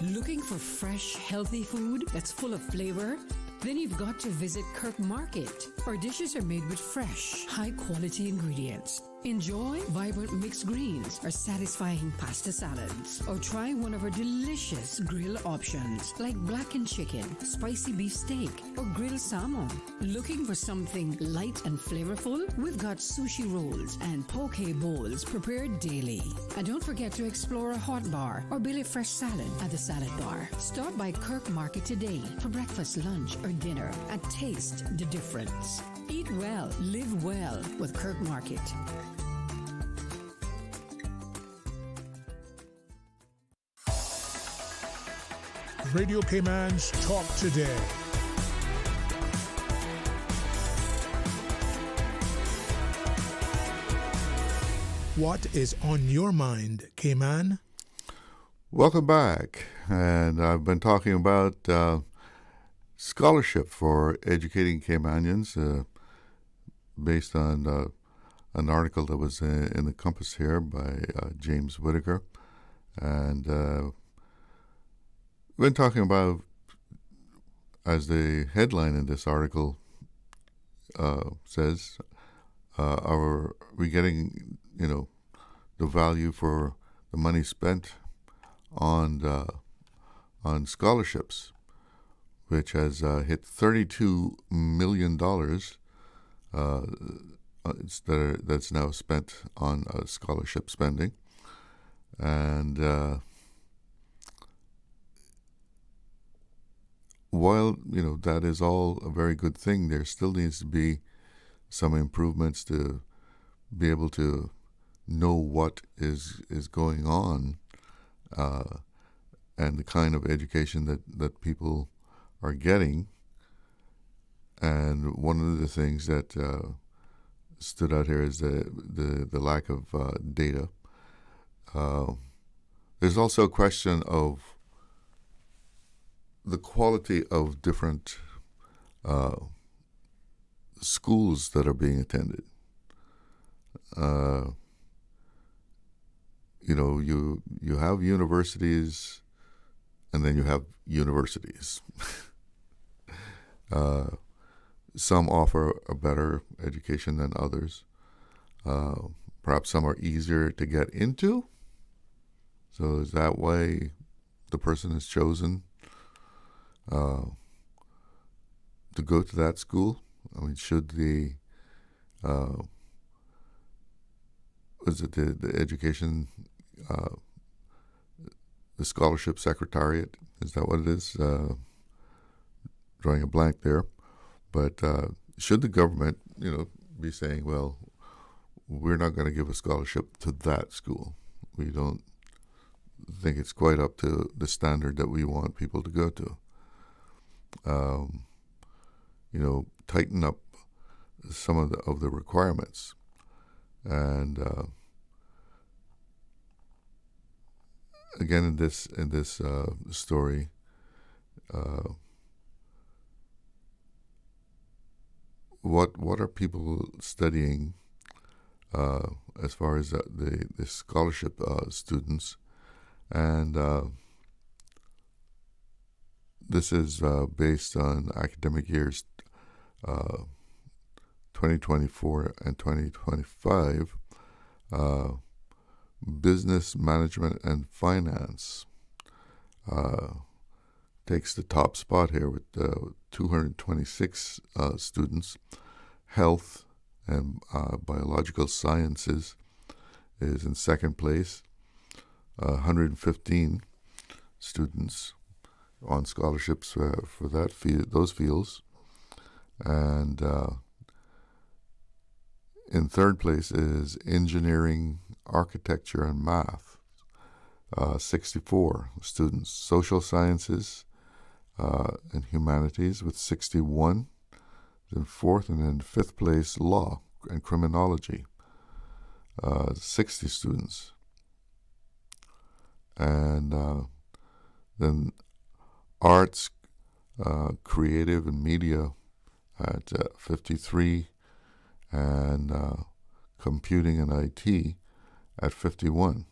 Looking for fresh, healthy food that's full of flavor? Then you've got to visit Kirk Market. Our dishes are made with fresh, high-quality ingredients. Enjoy vibrant mixed greens or satisfying pasta salads. Or try one of our delicious grill options like blackened chicken, spicy beef steak, or grilled salmon. Looking for something light and flavorful? We've got sushi rolls and poke bowls prepared daily. And don't forget to explore a hot bar or Billy Fresh salad at the salad bar. Stop by Kirk Market today for breakfast, lunch, or dinner and taste the difference. Eat well, live well with Kirk Market. Radio Cayman's Talk Today. What is on your mind, Cayman? Welcome back. And I've been talking about scholarship for educating Caymanians based on an article that was in the Compass here by James Whitaker. And we've been talking about, as the headline in this article says, are we getting, the value for the money spent on scholarships, which has hit $32 million that's now spent on scholarship spending. And while, that is all a very good thing, there still needs to be some improvements to be able to know what is going on and the kind of education that people are getting. And one of the things that stood out here is the lack of data. There's also a question of the quality of different schools that are being attended. You have universities, and then you have universities. Some offer a better education than others. Perhaps some are easier to get into. So is that why the person is chosen to go to that school? I mean, should the education, the scholarship secretariat, is that what it is? Drawing a blank there. But should the government, be saying, well, we're not going to give a scholarship to that school. We don't think it's quite up to the standard that we want people to go to. Tighten up some of the requirements. And again, in this story, what are people studying as far as the scholarship students? And this is based on academic years 2024 and 2025. Business management and finance takes the top spot here with 226 students. Health and biological sciences is in second place. 115 students on scholarships for those fields. And in third place is engineering, architecture, and math. 64 students. Social sciences and humanities with 61. Then fourth, and then fifth place, law and criminology. 60 students. And then arts, creative, and media at 53, and computing and IT at 51.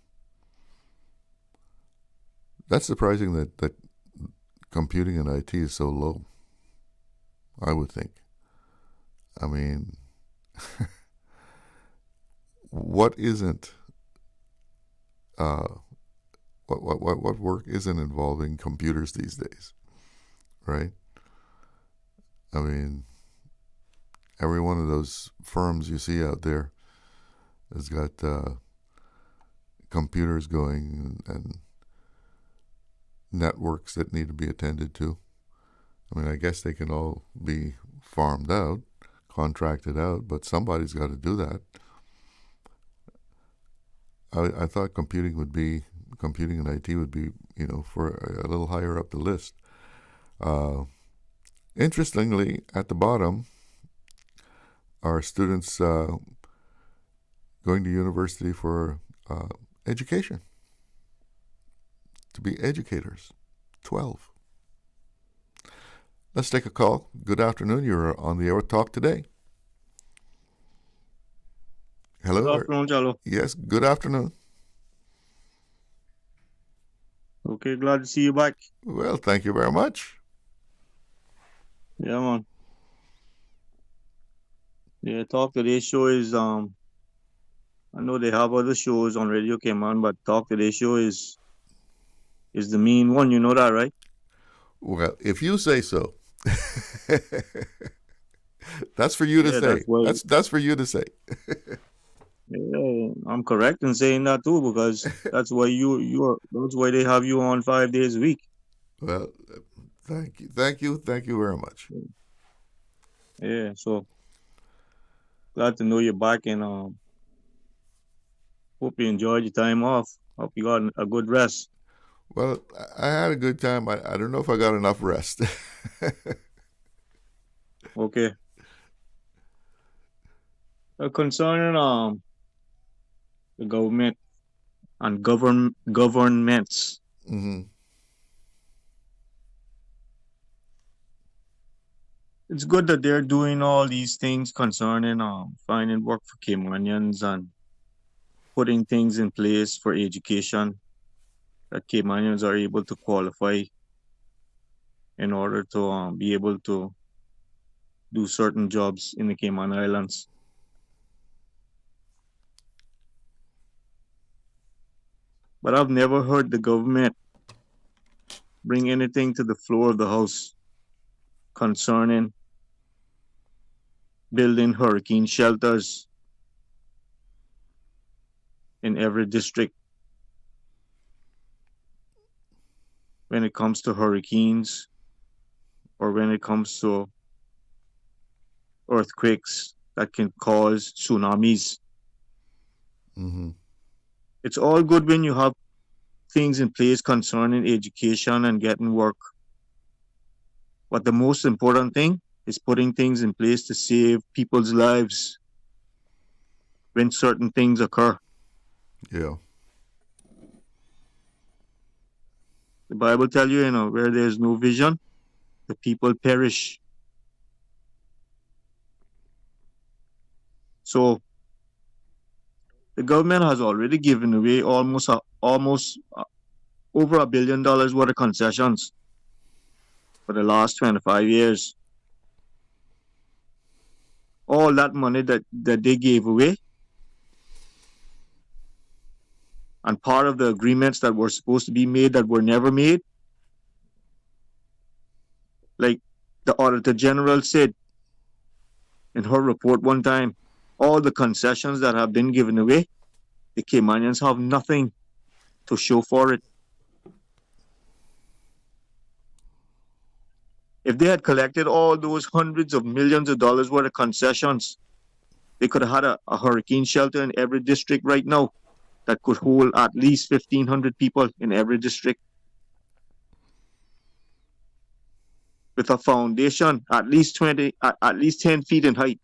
That's surprising that computing and IT is so low, I would think. I mean, what isn't, what work isn't involving computers these days, right? I mean, every one of those firms you see out there has got computers going and networks that need to be attended to. I mean, I guess they can all be farmed out, contracted out, but somebody's got to do that. I thought computing and IT would be, for a little higher up the list. Interestingly, at the bottom are students going to university for education, to be educators. 12. Let's take a call. Good afternoon. You're on the air with Talk Today. Hello. Good afternoon, Chalo. Yes, good afternoon. Okay, glad to see you back. Well, thank you very much. Yeah, man. Yeah, Talk Today show is I know they have other shows on Radio Cayman, but Talk Today show is the main one. You know that, right? Well, if you say so. That's for you to say. That's for you to say. Yeah, I'm correct in saying that too, because that's why that's why they have you on 5 days a week. Well, thank you very much. Yeah, so glad to know you're back, and hope you enjoyed your time off. Hope you got a good rest. Well, I had a good time. I don't know if I got enough rest. Okay. Concerning the government and governments. Mm-hmm. It's good that they're doing all these things concerning finding work for Caymanians and putting things in place for education that Caymanians are able to qualify in order to be able to do certain jobs in the Cayman Islands. But I've never heard the government bring anything to the floor of the House concerning building hurricane shelters in every district when it comes to hurricanes or when it comes to earthquakes that can cause tsunamis. Mm-hmm. It's all good when you have things in place concerning education and getting work. But the most important thing is putting things in place to save people's lives when certain things occur. Yeah. The Bible tells you, where there's no vision, the people perish. So the government has already given away almost over $1 billion worth of concessions for the last 25 years. All that money that they gave away, and part of the agreements that were supposed to be made that were never made, like the Auditor General said in her report one time, all the concessions that have been given away, the Caymanians have nothing to show for it. If they had collected all those hundreds of millions of dollars worth of concessions, they could have had a hurricane shelter in every district right now that could hold at least 1,500 people in every district. With a foundation at least 10 feet in height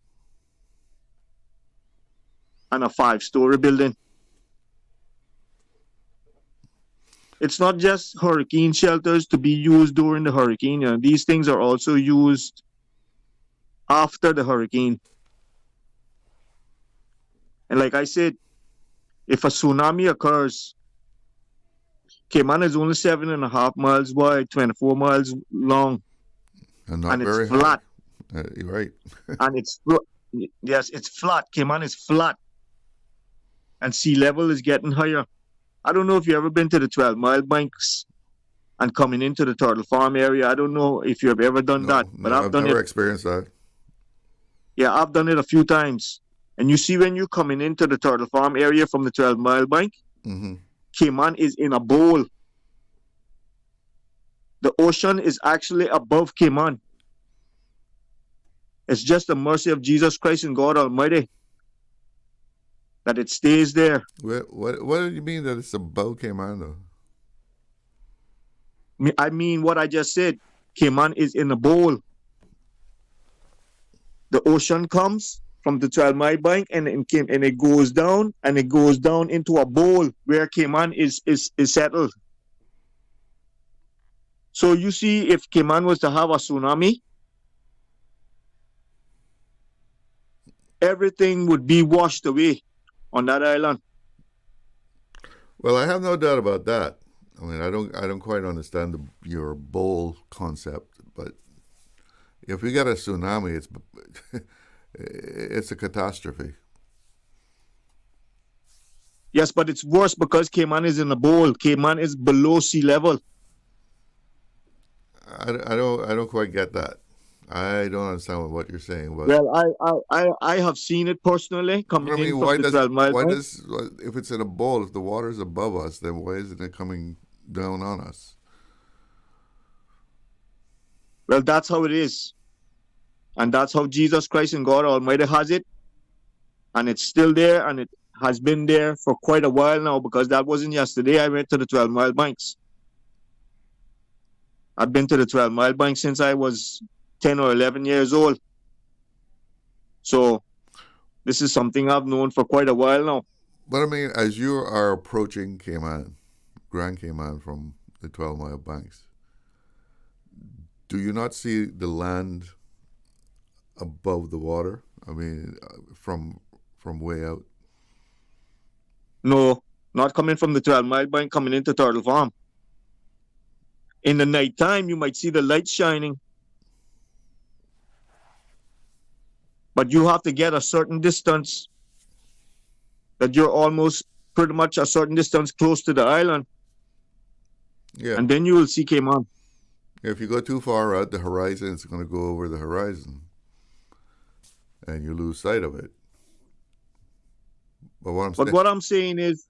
and a 5-story building. It's not just hurricane shelters to be used during the hurricane. These things are also used after the hurricane. And like I said, if a tsunami occurs, Cayman is only 7.5 miles wide, 24 miles long, and it's flat. You're right. And it's flat. Cayman is flat, and sea level is getting higher. I don't know if you've ever been to the 12-mile banks and coming into the turtle farm area. I don't know if you've ever done that, but I've done never it. Experienced that. Yeah, I've done it a few times. And you see when you're coming into the turtle farm area from the 12-mile bank, mm-hmm. Cayman is in a bowl. The ocean is actually above Cayman. It's just the mercy of Jesus Christ and God Almighty that it stays there. What do you mean that it's above Cayman, though? I mean what I just said. Cayman is in a bowl. The ocean comes from the 12-mile bank, and it goes down, and it goes down into a bowl where Cayman is settled. So you see, if Cayman was to have a tsunami, everything would be washed away on that island. Well, I have no doubt about that. I mean, I don't quite understand your bowl concept, but if we get a tsunami, it's a catastrophe. Yes, but it's worse because Cayman is in a bowl. Cayman is below sea level. I don't quite get that. I don't understand what you're saying. But well, I have seen it personally coming in from the 12-mile bank. If it's in a bowl, if the water's above us, then why isn't it coming down on us? Well, that's how it is. And that's how Jesus Christ and God Almighty has it. And it's still there, and it has been there for quite a while now, because that wasn't yesterday I went to the 12-mile banks. I've been to the 12-mile bank since I was 10 or 11 years old. So this is something I've known for quite a while now. But I mean, as you are approaching Cayman, Grand Cayman from the 12-mile banks, do you not see the land above the water? I mean, from way out? No, not coming from the 12-mile bank, coming into Turtle Farm. In the nighttime, you might see the lights shining. But you have to get a certain distance, that you're almost pretty much a certain distance close to the island. Yeah. And then you will see Cayman. If you go too far out the horizon, it's going to go over the horizon. And you lose sight of it. But what I'm saying is,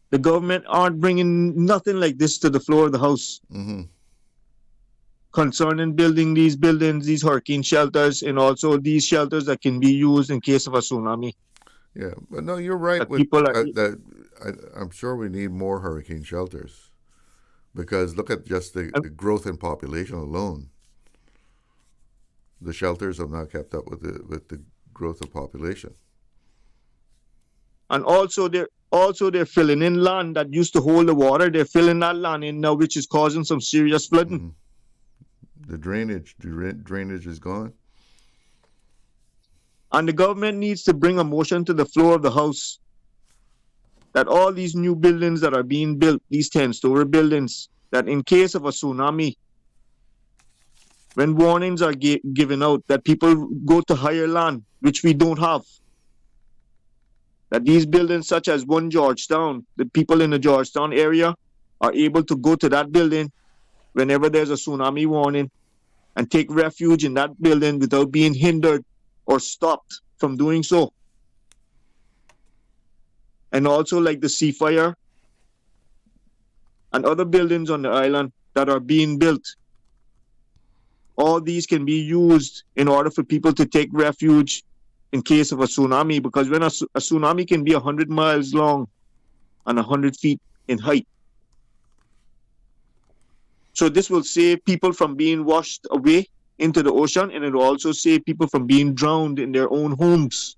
the government aren't bringing nothing like this to the floor of the House. Mm-hmm. Concerning building these buildings, these hurricane shelters, and also these shelters that can be used in case of a tsunami. Yeah, but no, you're right. I'm sure we need more hurricane shelters, because look at just the growth in population alone. The shelters have not kept up with the growth of population. And also they're filling in land that used to hold the water. They're filling that land in now, which is causing some serious flooding. Mm-hmm. The drainage is gone. And the government needs to bring a motion to the floor of the House that all these new buildings that are being built, these 10-story buildings, that in case of a tsunami, when warnings are given out, that people go to higher land, which we don't have. That these buildings, such as one Georgetown, the people in the Georgetown area are able to go to that building whenever there's a tsunami warning and take refuge in that building without being hindered or stopped from doing so. And also like the Seafire and other buildings on the island that are being built. All these can be used in order for people to take refuge in case of a tsunami, because when a tsunami can be 100 miles long and 100 feet in height. So this will save people from being washed away into the ocean, and it will also save people from being drowned in their own homes.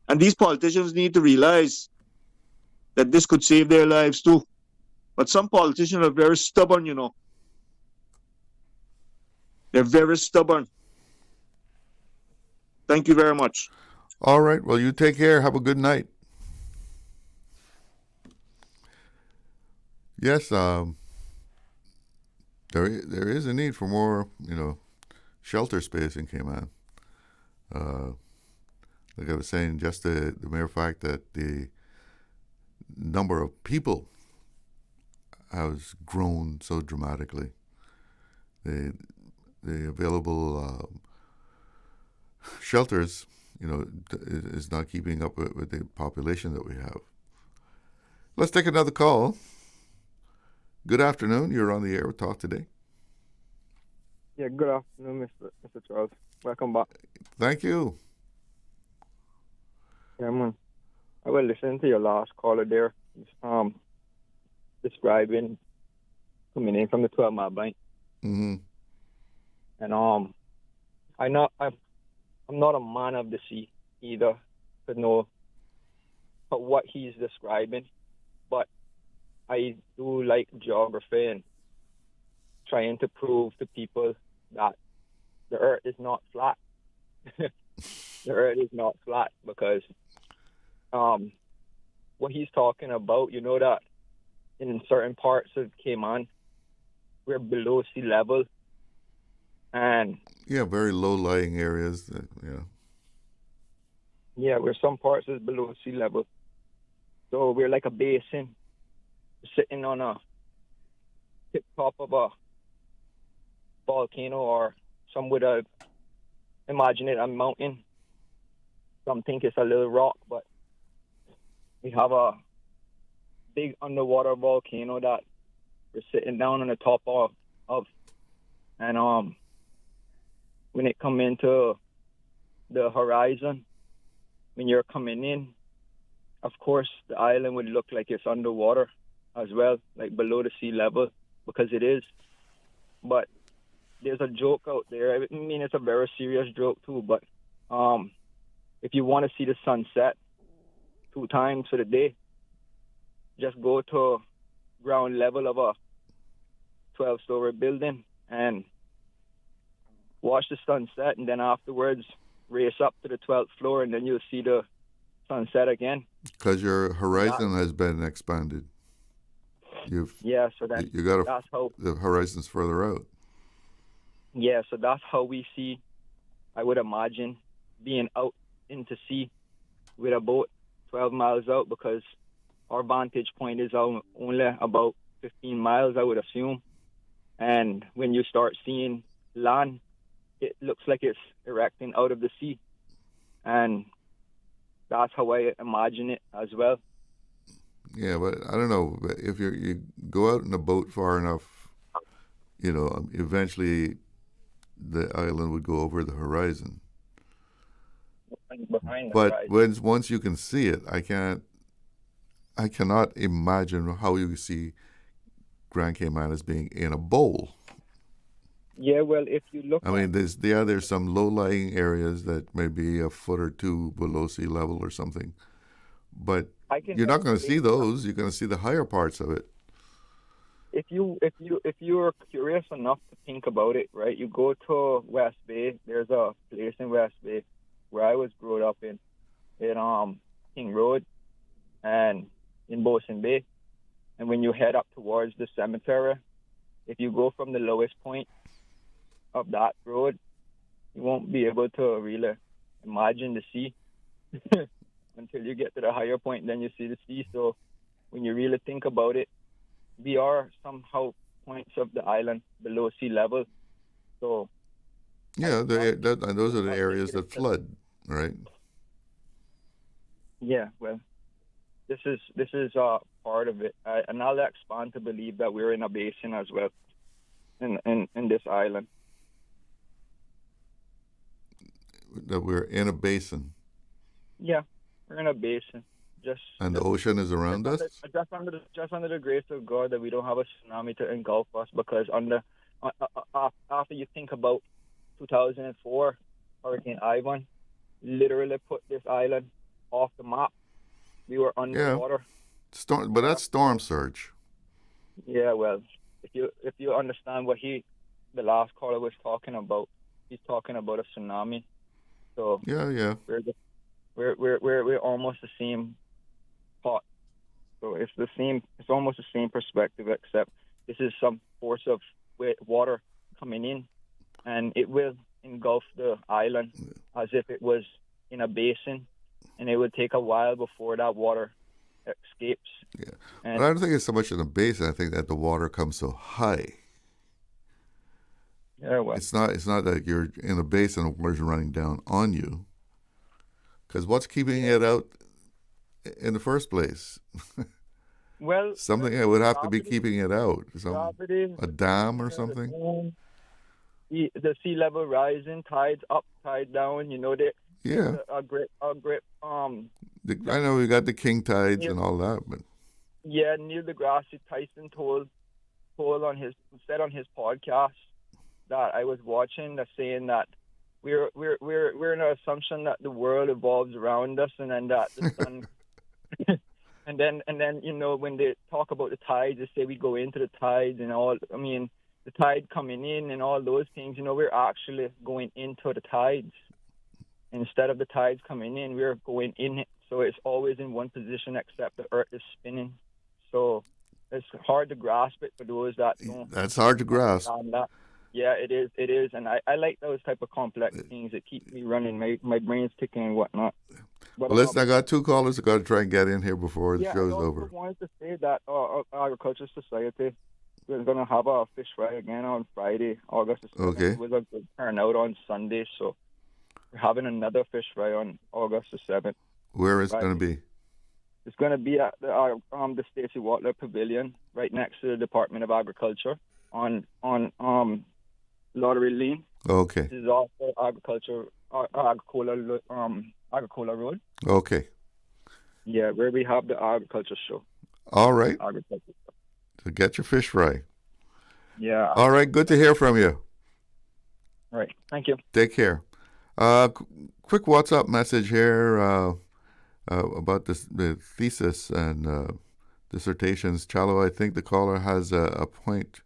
And these politicians need to realize that this could save their lives too. But some politicians are very stubborn, you know. They're very stubborn. Thank you very much. All right. Well, you take care. Have a good night. Yes, there is a need for more, shelter space in Cayman. Like I was saying, just the mere fact that the number of people has grown so dramatically. The available shelters, is not keeping up with the population that we have. Let's take another call. Good afternoon. You're on the air with Talk Today. Yeah, good afternoon, Mr. Charles. Welcome back. Thank you. Yeah, man. I was listening to your last caller there, describing coming in from the 12-mile bank. Mm-hmm. And I'm not a man of the sea either to know what he's describing, but I do like geography and trying to prove to people that the earth is not flat. The earth is not flat because what he's talking about, you know that in certain parts of Cayman, we're below sea level. And yeah, very low-lying areas. Yeah, where some parts is below sea level. So we're like a basin sitting on a tip top of a volcano, or some would imagine it a mountain. Some think it's a little rock, but we have a big underwater volcano that we're sitting down on the top of. And when it come into the horizon, when you're coming in, of course, the island would look like it's underwater as well, like below the sea level, because it is. But there's a joke out there. I mean, it's a very serious joke too, but if you want to see the sunset 2 times for the day, just go to ground level of a 12-story building and watch the sunset, and then afterwards race up to the 12th floor, and then you'll see the sunset again. Because your horizon has been expanded. So that's how the horizon's further out. Yeah, so that's how we see, I would imagine, being out into sea with a boat 12 miles out, because our vantage point is only about 15 miles, I would assume. And when you start seeing land, it looks like it's erecting out of the sea. And that's how I imagine it as well. Yeah, but I don't know. If you go out in a boat far enough, eventually the island would go over the horizon. But once you can see it, I cannot imagine how you see Grand Cayman as being in a bowl. Yeah, well, if you look... there's some low-lying areas that may be a foot or two below sea level or something. But you're not going to see those. You're going to see the higher parts of it. If you're curious enough to think about it, right, you go to West Bay. There's a place in West Bay where I was growing up in King Road and in Bosun Bay. And when you head up towards the cemetery, if you go from the lowest point of that road, you won't be able to really imagine the sea until you get to the higher point, then you see the sea. So when you really think about it, we are somehow points of the island below sea level. So and those are the areas that flood, right? Yeah, well, this is part of it, and I'll expand to believe that we're in a basin as well in this island. That we're in a basin. Yeah, we're in a basin. And the ocean is around us? Just under the grace of God that we don't have a tsunami to engulf us, because after you think about 2004, Hurricane Ivan literally put this island off the map. We were underwater. Yeah. But that's storm surge. Yeah, well, if you understand what the last caller was talking about, he's talking about a tsunami. So yeah, we're almost the same pot. So it's the same. It's almost the same perspective, except this is some force of water coming in, and it will engulf the island as if it was in a basin, and it would take a while before that water escapes. Yeah, but I don't think it's so much in a basin. I think that the water comes so high. Yeah, well, it's not that you're in a basin and water's running down on you. Because what's keeping it out in the first place? Well, something that would have to be keeping it out. A dam or something. The sea level rising, tides up, tide down. Yeah. A great. I know we got the king tides and all that, but yeah, Neil deGrasse Tyson said on his podcast that I was watching that's saying that we're in an assumption that the world evolves around us, and then that the sun, and then when they talk about the tides, they say we go into the tides and all. I mean, the tide coming in and all those things. We're actually going into the tides instead of the tides coming in. We're going in it, so it's always in one position except the Earth is spinning. So it's hard to grasp it for those that don't. That's hard to grasp. Yeah, it is, and I like those type of complex things that keep me running. My brain's ticking and whatnot. But, well, listen, I got 2 callers I got to try and get in here before the show's over. I wanted to say that Agriculture Society is going to have a fish fry again on Friday, August 7th. Okay. It was a good turnout on Sunday, so we're having another fish fry on August 7th. Where is it going to be? It's going to be at the Stacey Watler Pavilion, right next to the Department of Agriculture on Rotary Lane. Okay. This is also Agricola Road. Okay. Yeah, where we have the agriculture show. All right. Agriculture. So get your fish fry. Yeah. All right. Good to hear from you. All right. Thank you. Take care. Quick WhatsApp message here about the thesis and dissertations. Chalo, I think the caller has a point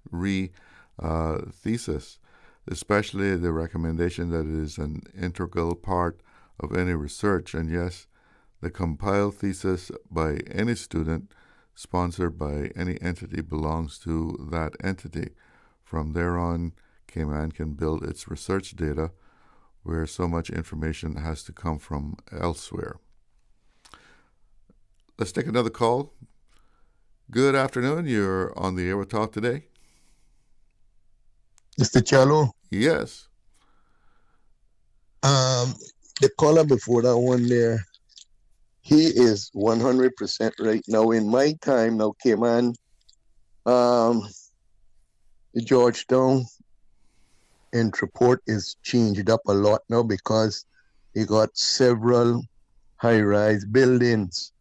thesis, especially the recommendation that it is an integral part of any research. And yes, the compiled thesis by any student sponsored by any entity belongs to that entity. From there on, Cayman can build its research data where so much information has to come from elsewhere. Let's take another call. Good afternoon. You're on the air with Talk Today. Mr. Chalo? Yes. The caller before that one there, he is 100% right. Now, in my time, Cayman, the Georgetown Entreport is changed up a lot now because they got several high-rise buildings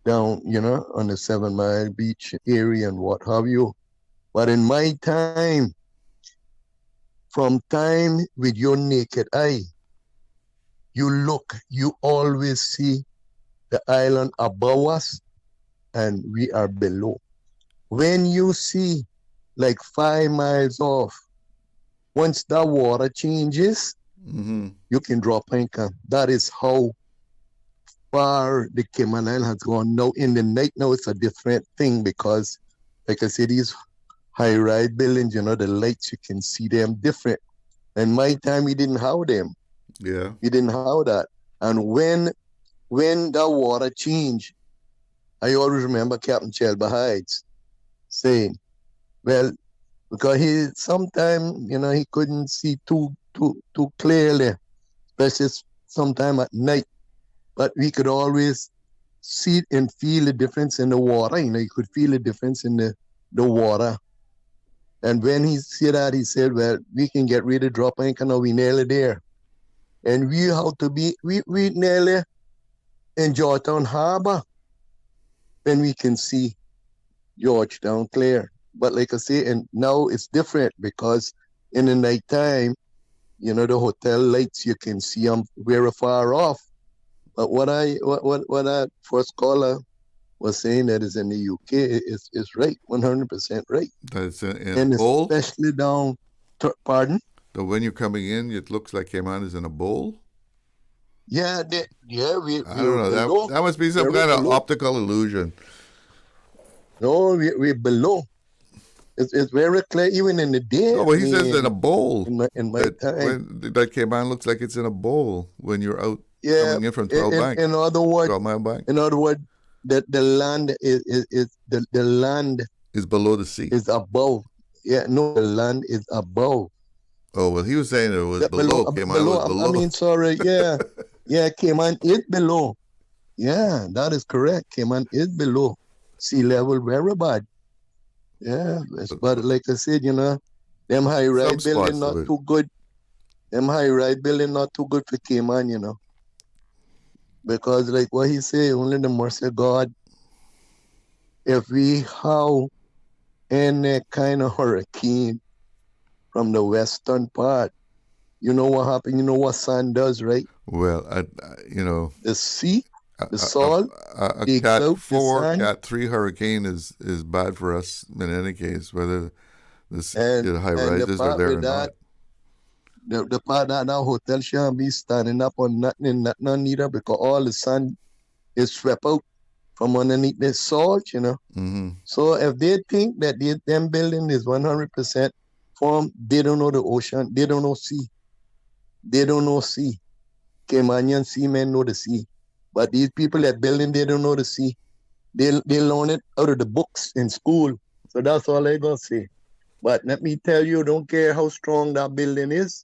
down, on the 7 Mile Beach area and what have you. But in my time, from time with your naked eye, you always see the island above us and we are below. When you see like 5 miles off, once that water changes, you can drop anchor. That is how far the Cayman Island has gone. Now, in the night, now it's a different thing because, like I said, these high-rise buildings, the lights, you can see them different. In my time, we didn't have them. Yeah. We didn't have that. And when that water changed, I always remember Captain Shelby Hides saying, well, because he sometimes, he couldn't see too clearly, especially sometime at night. But we could always see and feel the difference in the water. You could feel the difference in the water. And when he said that, he said, well, we can get rid of drop anchor now, we nearly there. And we have to be, we nearly in Georgetown Harbor, then we can see Georgetown clear. But like I say, and now it's different because in the nighttime, the hotel lights, you can see them very far off. But what our first caller was saying that is in the UK is right, 100% right. That's and bowl? Especially down, pardon? So when you're coming in, it looks like Cayman is in a bowl? Yeah, I don't know. That must be some kind of optical illusion. No, we're below. It's very clear, even in the day. No, but he says in a bowl. In my time. That Cayman looks like it's in a bowl when you're out coming in from 12 Bank. In other words, 12 Mile Bank. In other words, the land the land is below the sea. Is above. Yeah, no, the land is above. Oh, well, he was saying it was below. Cayman was below. I mean, sorry, yeah. Yeah, Cayman is below. Yeah, that is correct. Cayman is below sea level very bad. Yeah, but like I said, them high-rise building not too good. Them high-rise building not too good for Cayman, Because like what he say, only the mercy of God, if we have any kind of hurricane from the western part. You know what happened? You know what sand does, right? Well, the sea, the salt, a takes Cat out the 4, sand. Cat 3 hurricane is bad for us in any case, whether the high and rises are there or not. The part that now hotel shan't be standing up on nothing neither, because all the sand is swept out from underneath the salt, Mm-hmm. So if they think that them building is 100% formed, they don't know the ocean, they don't know sea. They don't know sea. Caymanian seamen know the sea. But these people that building, they don't know the sea. They learn it out of the books in school. So that's all I gonna say. But let me tell you, don't care how strong that building is.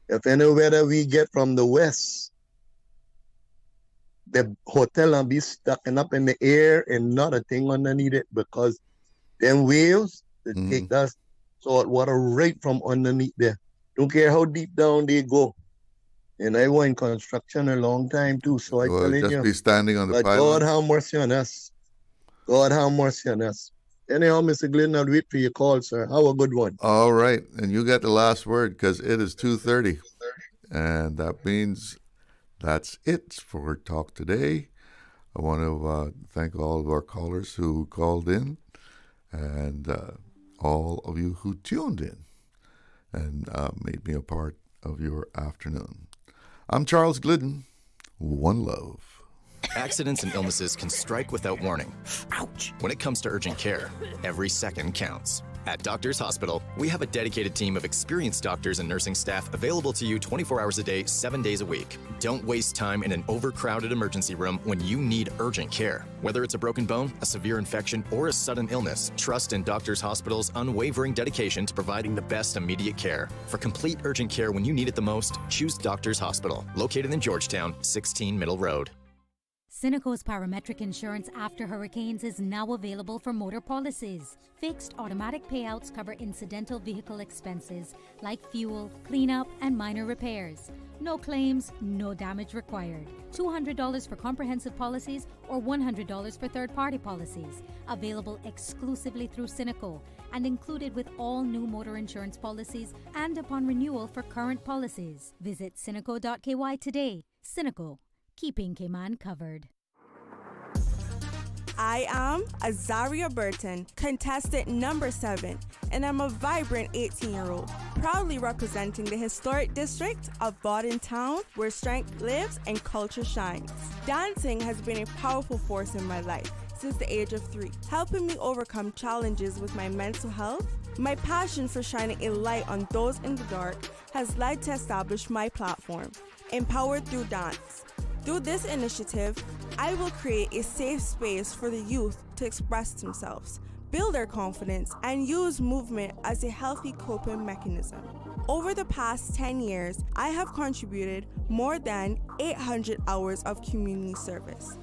If any weather we get from the west, the hotel will be stuck up in the air and not a thing underneath it, because them waves take that salt water right from underneath there. Don't care how deep down they go. And I was in construction a long time too, so I tell you. Be standing on the but pylons. God have mercy on us. God have mercy on us. Anyhow, Mr. Glidden, I'll wait for your call, sir. Have a good one. All right, and you get the last word because it is 2:30, and that means that's it for Talk Today. I want to thank all of our callers who called in, and all of you who tuned in and made me a part of your afternoon. I'm Charles Glidden. One love. Accidents and illnesses can strike without warning. Ouch! When it comes to urgent care, every second counts. At Doctors Hospital, we have a dedicated team of experienced doctors and nursing staff available to you 24 hours a day, 7 days a week. Don't waste time in an overcrowded emergency room when you need urgent care. Whether it's a broken bone, a severe infection, or a sudden illness, trust in Doctors Hospital's unwavering dedication to providing the best immediate care. For complete urgent care when you need it the most, choose Doctors Hospital, located in Georgetown, 16 Middle Road. Cineco's parametric insurance after hurricanes is now available for motor policies. Fixed automatic payouts cover incidental vehicle expenses like fuel, cleanup, and minor repairs. No claims, no damage required. $200 for comprehensive policies or $100 for third-party policies. Available exclusively through Cineco and included with all new motor insurance policies and upon renewal for current policies. Visit cineco.ky today. Cineco. Keeping Cayman covered. I am Azaria Burton, contestant number 7, and I'm a vibrant 18-year-old, proudly representing the historic district of Bodden Town, where strength lives and culture shines. Dancing has been a powerful force in my life since the age of 3, helping me overcome challenges with my mental health. My passion for shining a light on those in the dark has led to establish my platform, Empowered Through Dance. Through this initiative, I will create a safe space for the youth to express themselves, build their confidence, and use movement as a healthy coping mechanism. Over the past 10 years, I have contributed more than 800 hours of community service,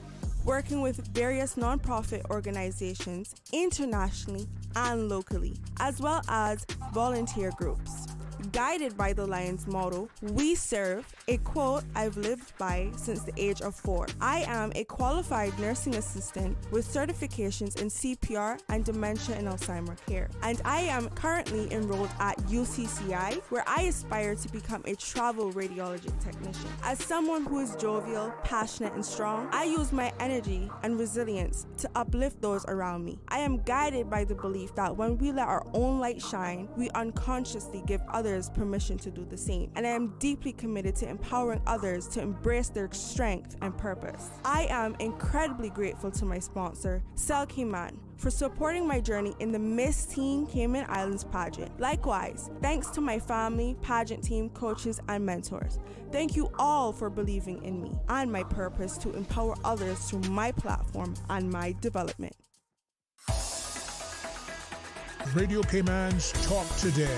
working with various nonprofit organizations internationally and locally, as well as volunteer groups. Guided by the Lion's motto, we serve, a quote I've lived by since the age of 4. I am a qualified nursing assistant with certifications in CPR and dementia and Alzheimer care. And I am currently enrolled at UCCI, where I aspire to become a travel radiology technician. As someone who is jovial, passionate, and strong, I use my energy and resilience to uplift those around me. I am guided by the belief that when we let our own light shine, we unconsciously give others permission to do the same, and I am deeply committed to empowering others to embrace their strength and purpose. I am incredibly grateful to my sponsor, Cell Cayman, for supporting my journey in the Miss Teen Cayman Islands pageant. Likewise, thanks to my family, pageant team, coaches, and mentors. Thank you all for believing in me and my purpose to empower others through my platform and my development. Radio Cayman's Talk Today.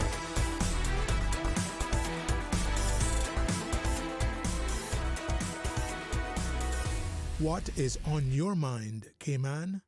What is on your mind, Cayman?